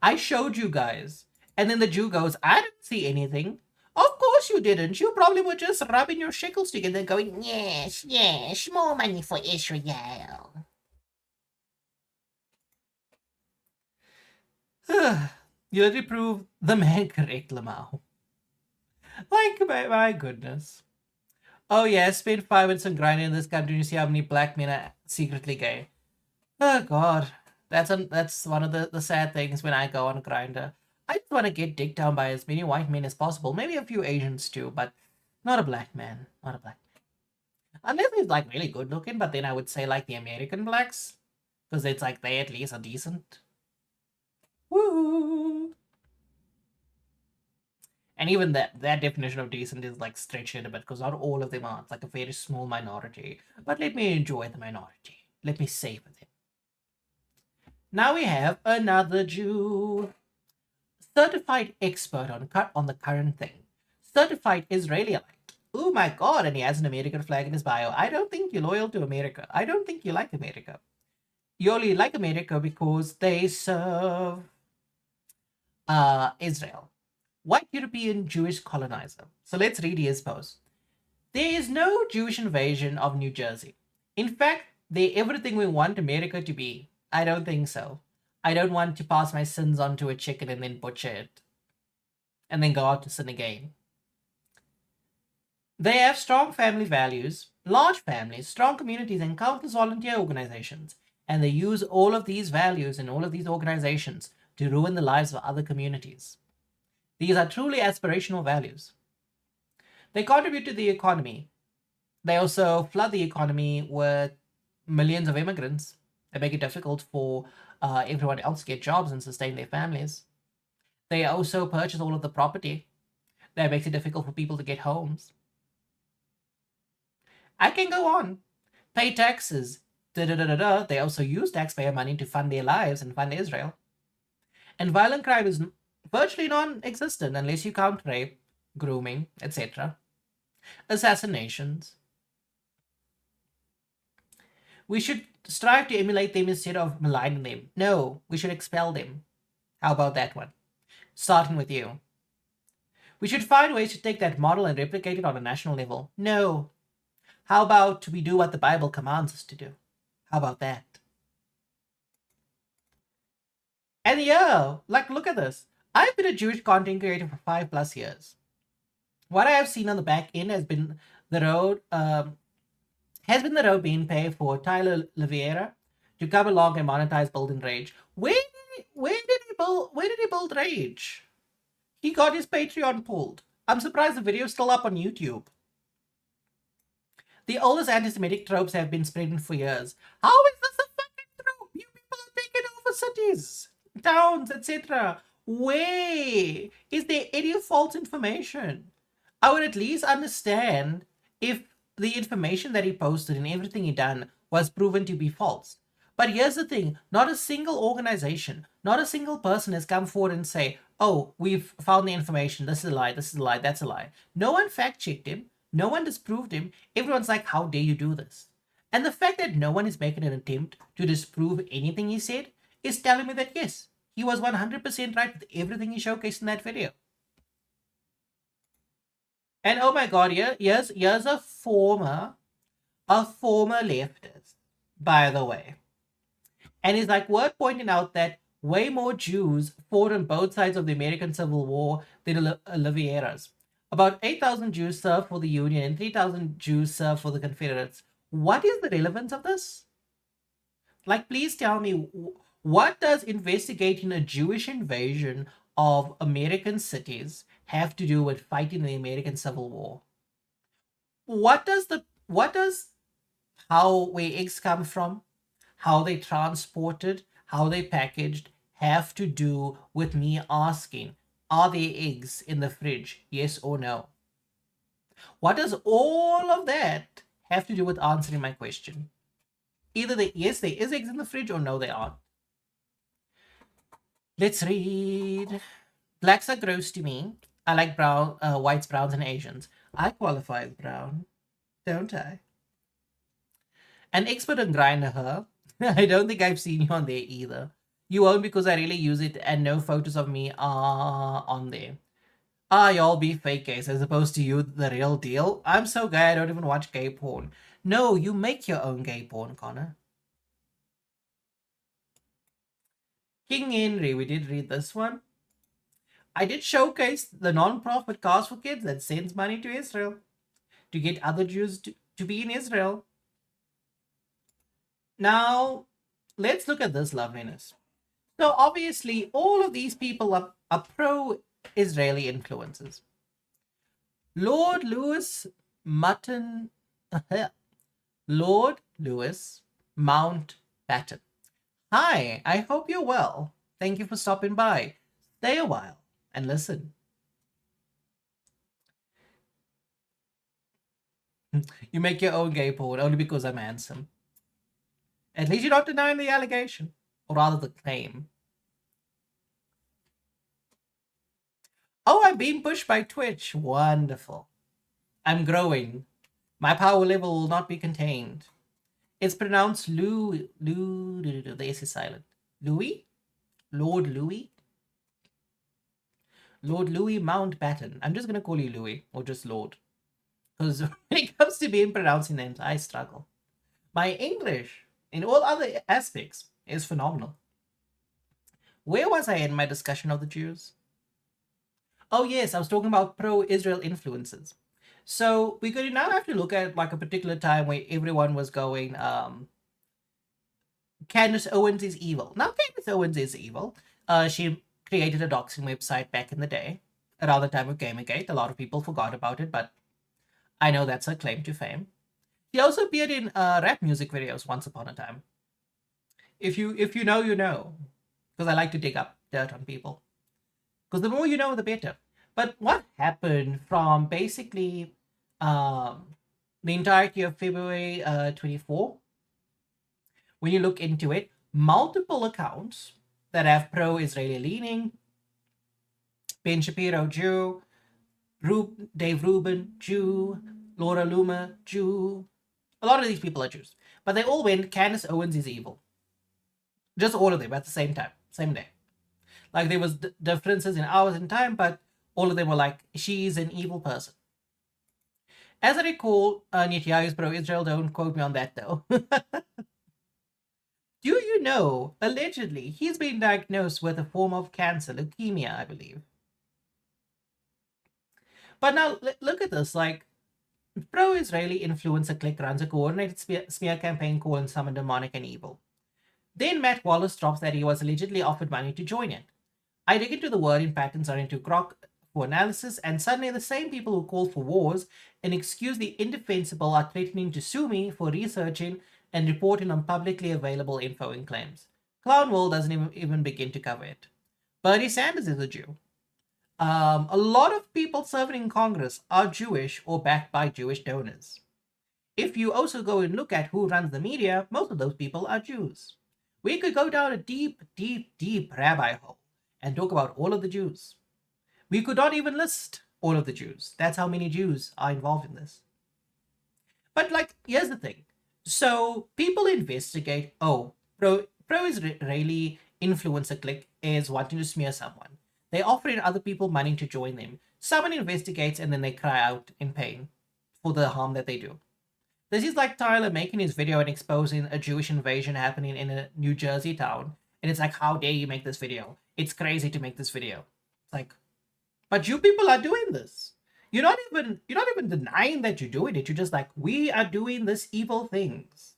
I showed you guys. And then the Jew goes, I didn't see anything. Of course you didn't. You probably were just rubbing your shekels together going, yes, yes, more money for Israel. You let me prove the man correct, Lamau. Like, my goodness. Oh yeah, spend 5 minutes on grinding in this country and you see how many black men are secretly gay. Oh god. That's one of the sad things when I go on Grindr. I just want to get dicked down by as many white men as possible. Maybe a few Asians too, but not a black man. Not a black man. Unless he's like really good looking, but then I would say like the American blacks. Because it's like they at least are decent. Woo! And even that definition of decent is like stretched a bit because not all of them are. It's like a very small minority. But let me enjoy the minority. Let me savor them. Now we have another Jew. Certified expert on the current thing. Certified Israelite. Oh my god, and he has an American flag in his bio. I don't think you're loyal to America. I don't think you like America. You only like America because they serve Israel. white European Jewish colonizer. So let's read his post. There is no Jewish invasion of New Jersey. In fact, they're everything we want America to be. I don't think so. I don't want to pass my sins on to a chicken and then butcher it. And then go out to sin again. They have strong family values, large families, strong communities, and countless volunteer organizations. And they use all of these values and all of these organizations to ruin the lives of other communities. These are truly aspirational values. They contribute to the economy. They also flood the economy with millions of immigrants. They make it difficult for everyone else to get jobs and sustain their families. They also purchase all of the property. That makes it difficult for people to get homes. I can go on. Pay taxes. They also use taxpayer money to fund their lives and fund Israel. And violent crime is virtually non-existent unless you count rape, grooming, etc. Assassinations. We should strive to emulate them instead of maligning them. No, we should expel them. How about that one? Starting with you. We should find ways to take that model and replicate it on a national level. No. How about we do what the Bible commands us to do? How about that? And yeah, look at this. I've been a Jewish content creator for 5+ years. What I have seen on the back end has been the road being paid for Tyler Oliveira to come along and monetize Build and Rage. Where did he build Rage? He got his Patreon pulled. I'm surprised the video is still up on YouTube. The oldest anti-Semitic tropes have been spreading for years. How is this a fucking trope? You people are taking over cities, towns, etc. Where is there any false information? I would at least understand if the information that he posted and everything he done was proven to be false. But here's the thing, not a single organization, not a single person has come forward and say, oh, we've found the information, this is a lie, this is a lie, that's a lie. No one fact-checked him, no one disproved him, everyone's like, how dare you do this? And the fact that no one is making an attempt to disprove anything he said is telling me that yes, he was 100% right with everything he showcased in that video. And oh my god, here's a former leftist, by the way. And it's like worth pointing out that way more Jews fought on both sides of the American Civil War than Oliveira's. About 8,000 Jews served for the Union and 3,000 Jews served for the Confederates. What is the relevance of this? Like, please tell me, what does investigating a Jewish invasion of American cities have to do with fighting the American Civil War? What does where eggs come from, how they transported, how they packaged, have to do with me asking, are there eggs in the fridge, yes or no? What does all of that have to do with answering my question? Either yes, there is eggs in the fridge, or no, there aren't. Let's read. Blacks are gross to me. I like whites, browns, and Asians. I qualify as brown, don't I? An expert on Grindr, huh? I don't think I've seen you on there either. You won't because I really use it and no photos of me are on there. Y'all be fake gays as opposed to you, the real deal. I'm so gay I don't even watch gay porn. No, you make your own gay porn, Connor. King Henry, we did read this one. I did showcase the non-profit Cause for Kids that sends money to Israel to get other Jews to be in Israel. Now, let's look at this loveliness. So obviously, all of these people are pro-Israeli influences. Lord Louis Mountbatten. Hi, I hope you're well. Thank you for stopping by. Stay a while and listen. You make your own gay porn only because I'm handsome. At least you're not denying the allegation, or rather the claim. Oh, I'm being pushed by Twitch. Wonderful. I'm growing. My power level will not be contained. It's pronounced the S is silent. Louis? Lord Louis? Lord Louis Mountbatten. I'm just going to call you Louis, or just Lord. Because when it comes to being pronouncing names, I struggle. My English, in all other aspects, is phenomenal. Where was I in my discussion of the Jews? Oh yes, I was talking about pro-Israel influences. So we're going to now have to look at like a particular time where everyone was going, Candace Owens is evil. Now, Candace Owens is evil. She created a doxing website back in the day, around the time of Gamergate. A lot of people forgot about it, but I know that's her claim to fame. She also appeared in rap music videos once upon a time. If you know, you know. Because I like to dig up dirt on people. Because the more you know, the better. But what happened from basically the entirety of February 24, when you look into it, multiple accounts that have pro-Israeli leaning, Ben Shapiro, Jew, Dave Rubin, Jew, Laura Loomer, Jew. A lot of these people are Jews. But they all went, Candace Owens is evil. Just all of them at the same time, same day. Like there was differences in hours and time, but all of them were like, she's an evil person. As I recall, Netanyahu is pro-Israel. Don't quote me on that though. Do you know, allegedly, he's been diagnosed with a form of cancer, leukemia, I believe. But now, look at this, like, pro-Israeli influencer clique runs a coordinated smear campaign calling someone demonic and evil. Then Matt Wallace drops that he was allegedly offered money to join it. I dig into the wording patterns are into Grok for analysis, and suddenly the same people who call for wars and excuse the indefensible are threatening to sue me for researching and reporting on publicly available info and claims. Clown World doesn't even begin to cover it. Bernie Sanders is a Jew. A lot of people serving in Congress are Jewish or backed by Jewish donors. If you also go and look at who runs the media, most of those people are Jews. We could go down a deep, deep, deep rabbit hole and talk about all of the Jews. We could not even list all of the Jews. That's how many Jews are involved in this. But like, here's the thing. So people investigate, oh, pro-Israeli influencer clique is wanting to smear someone. They offer in other people money to join them. Someone investigates and then they cry out in pain for the harm that they do. This is like Tyler making his video and exposing a Jewish invasion happening in a New Jersey town. And it's like, how dare you make this video? It's crazy to make this video. It's like, but you people are doing this. You're not even denying that you're doing it. You're just like, we are doing this evil things.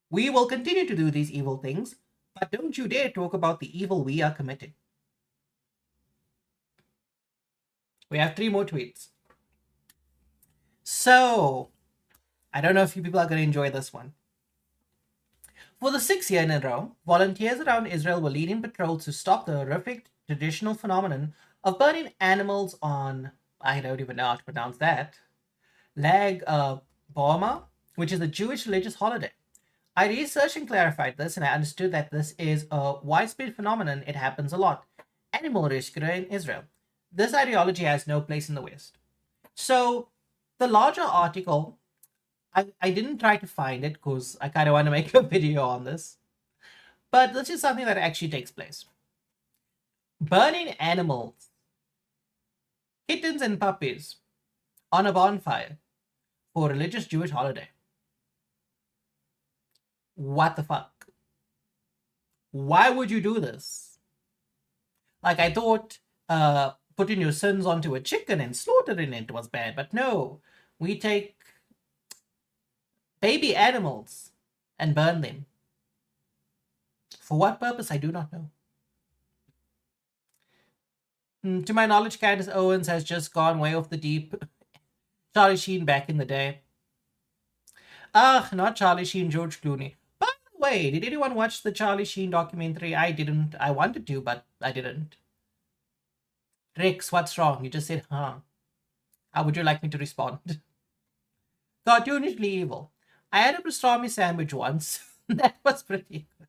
We will continue to do these evil things, but don't you dare talk about the evil we are committing. We have 3 more tweets. So, I don't know if you people are going to enjoy this one. For the 6th year in a row, volunteers around Israel were leading patrols to stop the horrific traditional phenomenon of burning animals on, I don't even know how to pronounce that, Lag Ba'omer, which is a Jewish religious holiday. I researched and clarified this, and I understood that this is a widespread phenomenon. It happens a lot. Animal rescue in Israel. This ideology has no place in the West. So, the larger article, I didn't try to find it because I kind of want to make a video on this. But this is something that actually takes place. Burning animals, kittens and puppies, on a bonfire for a religious Jewish holiday. What the fuck? Why would you do this? Like, I thought putting your sins onto a chicken and slaughtering it was bad, but no. We take baby animals and burn them. For what purpose, I do not know. To my knowledge, Candace Owens has just gone way off the deep. Charlie Sheen back in the day. Not Charlie Sheen, George Clooney. By the way, did anyone watch the Charlie Sheen documentary? I didn't. I wanted to, but I didn't. Rex, what's wrong? You just said, huh. How would you like me to respond? Cartoonishly evil. I had a pastrami sandwich once. That was pretty good.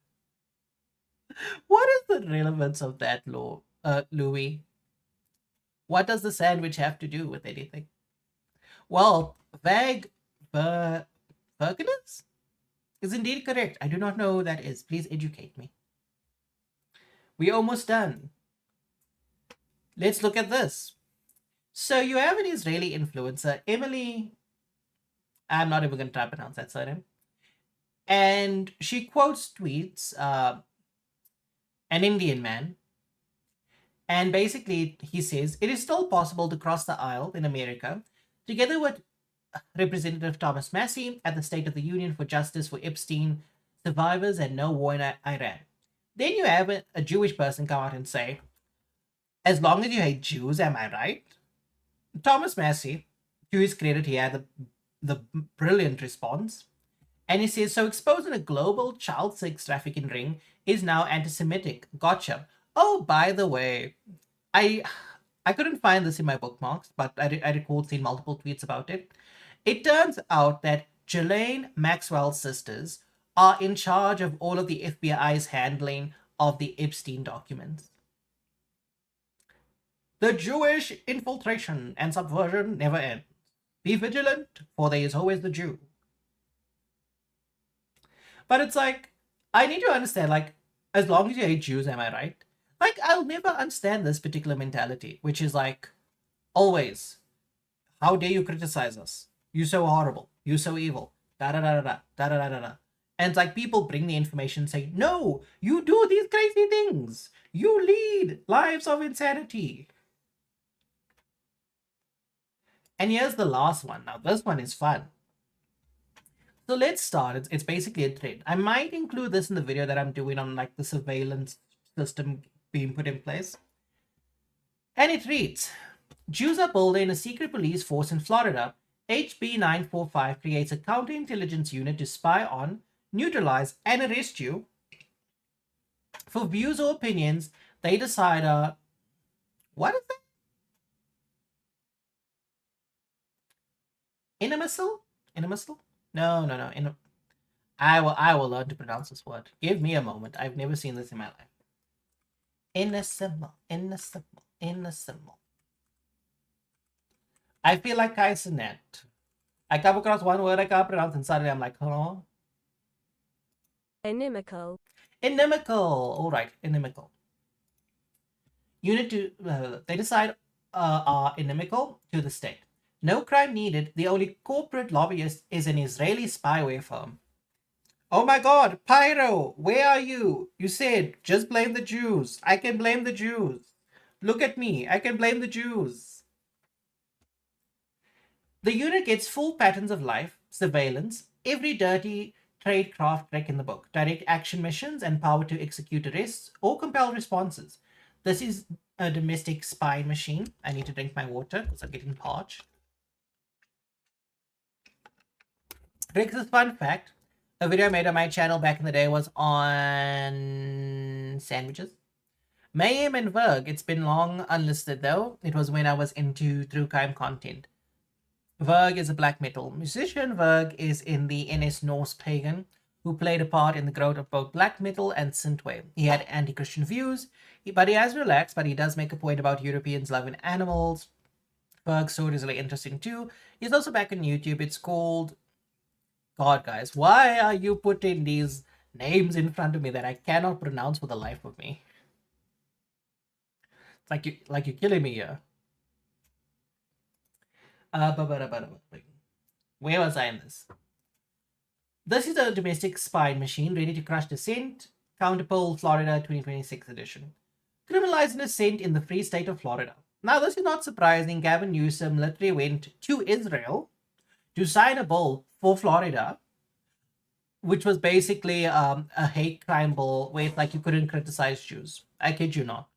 What is the relevance of that, Louis? What does the sandwich have to do with anything? Well, Berkines is indeed correct. I do not know who that is. Please educate me. We're almost done. let's look at this. So you have an Israeli influencer, Emily. I'm not even going to try to pronounce that surname. And she quotes tweets, an Indian man. And basically, he says, it is still possible to cross the aisle in America, together with Representative Thomas Massey at the State of the Union for Justice for Epstein survivors and no war in Iran. Then you have a Jewish person come out and say, as long as you hate Jews, am I right? Thomas Massey, to his credit, he had the brilliant response. And he says, so exposing a global child sex trafficking ring is now anti-Semitic. Gotcha. Oh, by the way, I couldn't find this in my bookmarks, but I recall seeing multiple tweets about it. It turns out that Ghislaine Maxwell's sisters are in charge of all of the FBI's handling of the Epstein documents. The Jewish infiltration and subversion never ends. Be vigilant, for there is always the Jew. But it's like, I need to understand, like, as long as you hate Jews, am I right? Like, I'll never understand this particular mentality, which is like, always, how dare you criticize us? You so horrible. You so evil. Da-da-da-da-da. Da-da-da-da-da. And it's like people bring the information and say, no, you do these crazy things. You lead lives of insanity. And here's the last one. Now, this one is fun. So let's start. It's basically a thread. I might include this in the video that I'm doing on like the surveillance system being put in place. And it reads, Jews are building a secret police force in Florida. HB 945 creates a counterintelligence unit to spy on, neutralize, and arrest you for views or opinions they decide what is that? Inimical? No. I will learn to pronounce this word. Give me a moment. I've never seen this in my life. Innocent. I feel like Kaisenet. I come across one word I can't pronounce and suddenly I'm like, huh? Inimical. All right, inimical. Unit to they decide are inimical to the state. No crime needed. The only corporate lobbyist is an Israeli spyware firm. Oh my God, Pyro, where are you? You said just blame the Jews. I can blame the Jews. Look at me. I can blame the Jews. The unit gets full patterns of life, surveillance, every dirty tradecraft wreck in the book, direct action missions, and power to execute arrests or compel responses. This is a domestic spy machine. I need to drink my water because I'm getting parched. Rex's fun fact, a video I made on my channel back in the day was on sandwiches. Mayhem and Verg, it's been long unlisted though. It was when I was into true crime content. Verg is a black metal musician. Verg is in the NS Norse pagan who played a part in the growth of both black metal and synthwave. He had anti-Christian views, but he has relaxed, but he does make a point about Europeans loving animals. Verg's story is really interesting too. He's also back on YouTube. It's called... God, guys, why are you putting these names in front of me that I cannot pronounce for the life of me? It's like you're killing me here. Where was I in this? This is a domestic spy machine ready to crush dissent. Counterpole, Florida, 2026 edition. Criminalizing dissent in the free state of Florida. Now, this is not surprising. Gavin Newsom literally went to Israel to sign a bill for Florida, which was basically a hate crime bill where like you couldn't criticize Jews. I kid you not.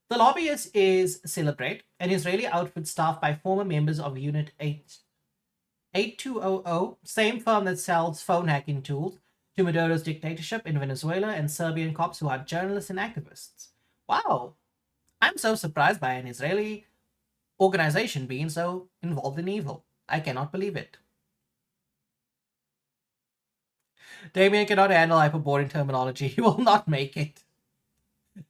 The lobbyist is Celebrate, an Israeli outfit staffed by former members of Unit 8200, same firm that sells phone hacking tools to Maduro's dictatorship in Venezuela and Serbian cops who are journalists and activists. Wow, I'm so surprised by an Israeli organization being so involved in evil. I cannot believe it. Damien cannot handle hyperborean terminology. He will not make it.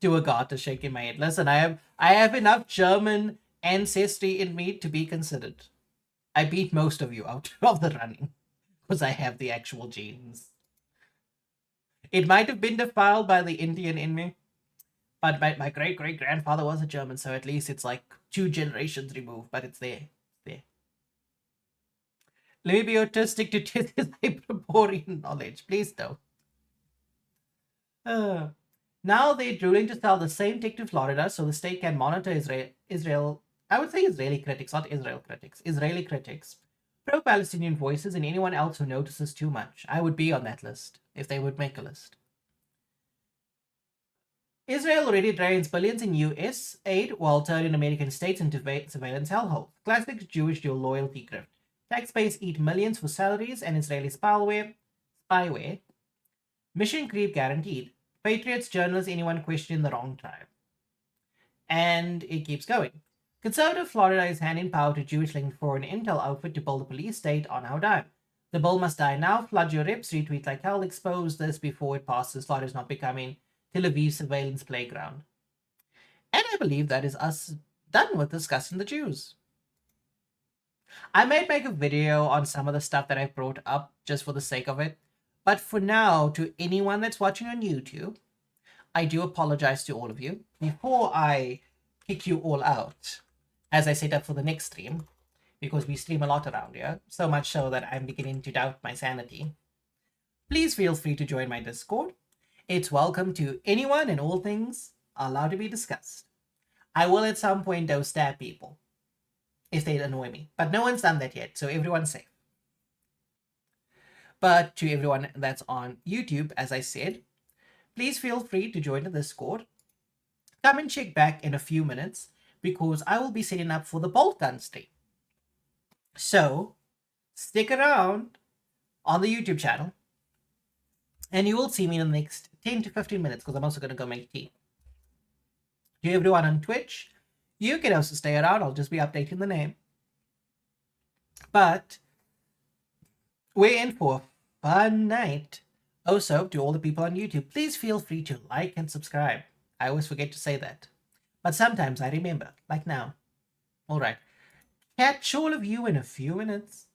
To a god to shaking my head. Listen, I have enough German ancestry in me to be considered. I beat most of you out of the running because I have the actual genes. It might have been defiled by the Indian in me, But my great-great-grandfather was a German, so at least it's like 2 generations removed, but it's there. It's there. Let me be autistic to test his Hyperborean knowledge. Please don't. Now they're drilling to sell the same tech to Florida so the state can monitor Israel. I would say Israeli critics, not Israel critics. Israeli critics, pro-Palestinian voices, and anyone else who notices too much. I would be on that list if they would make a list. Israel already drains billions in US aid while turning American states into surveillance hellhole. Classic Jewish dual loyalty grift. Taxpayers eat millions for salaries and Israeli spyware. Mission creep guaranteed. Patriots, journalists, anyone questioning the wrong tribe. And it keeps going. Conservative Florida is handing power to Jewish-linked foreign intel outfit to build a police state on our dime. The bill must die now. Flood your rips. Retweet like hell. Expose this before it passes. Florida is not becoming Tel Aviv surveillance playground. And I believe that is us done with discussing the Jews. I might make a video on some of the stuff that I've brought up just for the sake of it. But for now, to anyone that's watching on YouTube, I do apologize to all of you. Before I kick you all out, as I set up for the next stream, because we stream a lot around here, so much so that I'm beginning to doubt my sanity, please feel free to join my Discord. It's welcome to anyone, and all things are allowed to be discussed. I will at some point though stab people if they annoy me, but no one's done that yet, so everyone's safe. But to everyone that's on YouTube, as I said, please feel free to join the Discord. Come and check back in a few minutes because I will be setting up for the bolt gun stream. So stick around on the YouTube channel and you will see me in the next 10 to 15 minutes because I'm also going to go make tea. To everyone on Twitch, you can also stay around. I'll just be updating the name. But we're in for a fun night. Also, to all the people on YouTube, please feel free to like and subscribe. I always forget to say that. But sometimes I remember, like now. Alright. Catch all of you in a few minutes.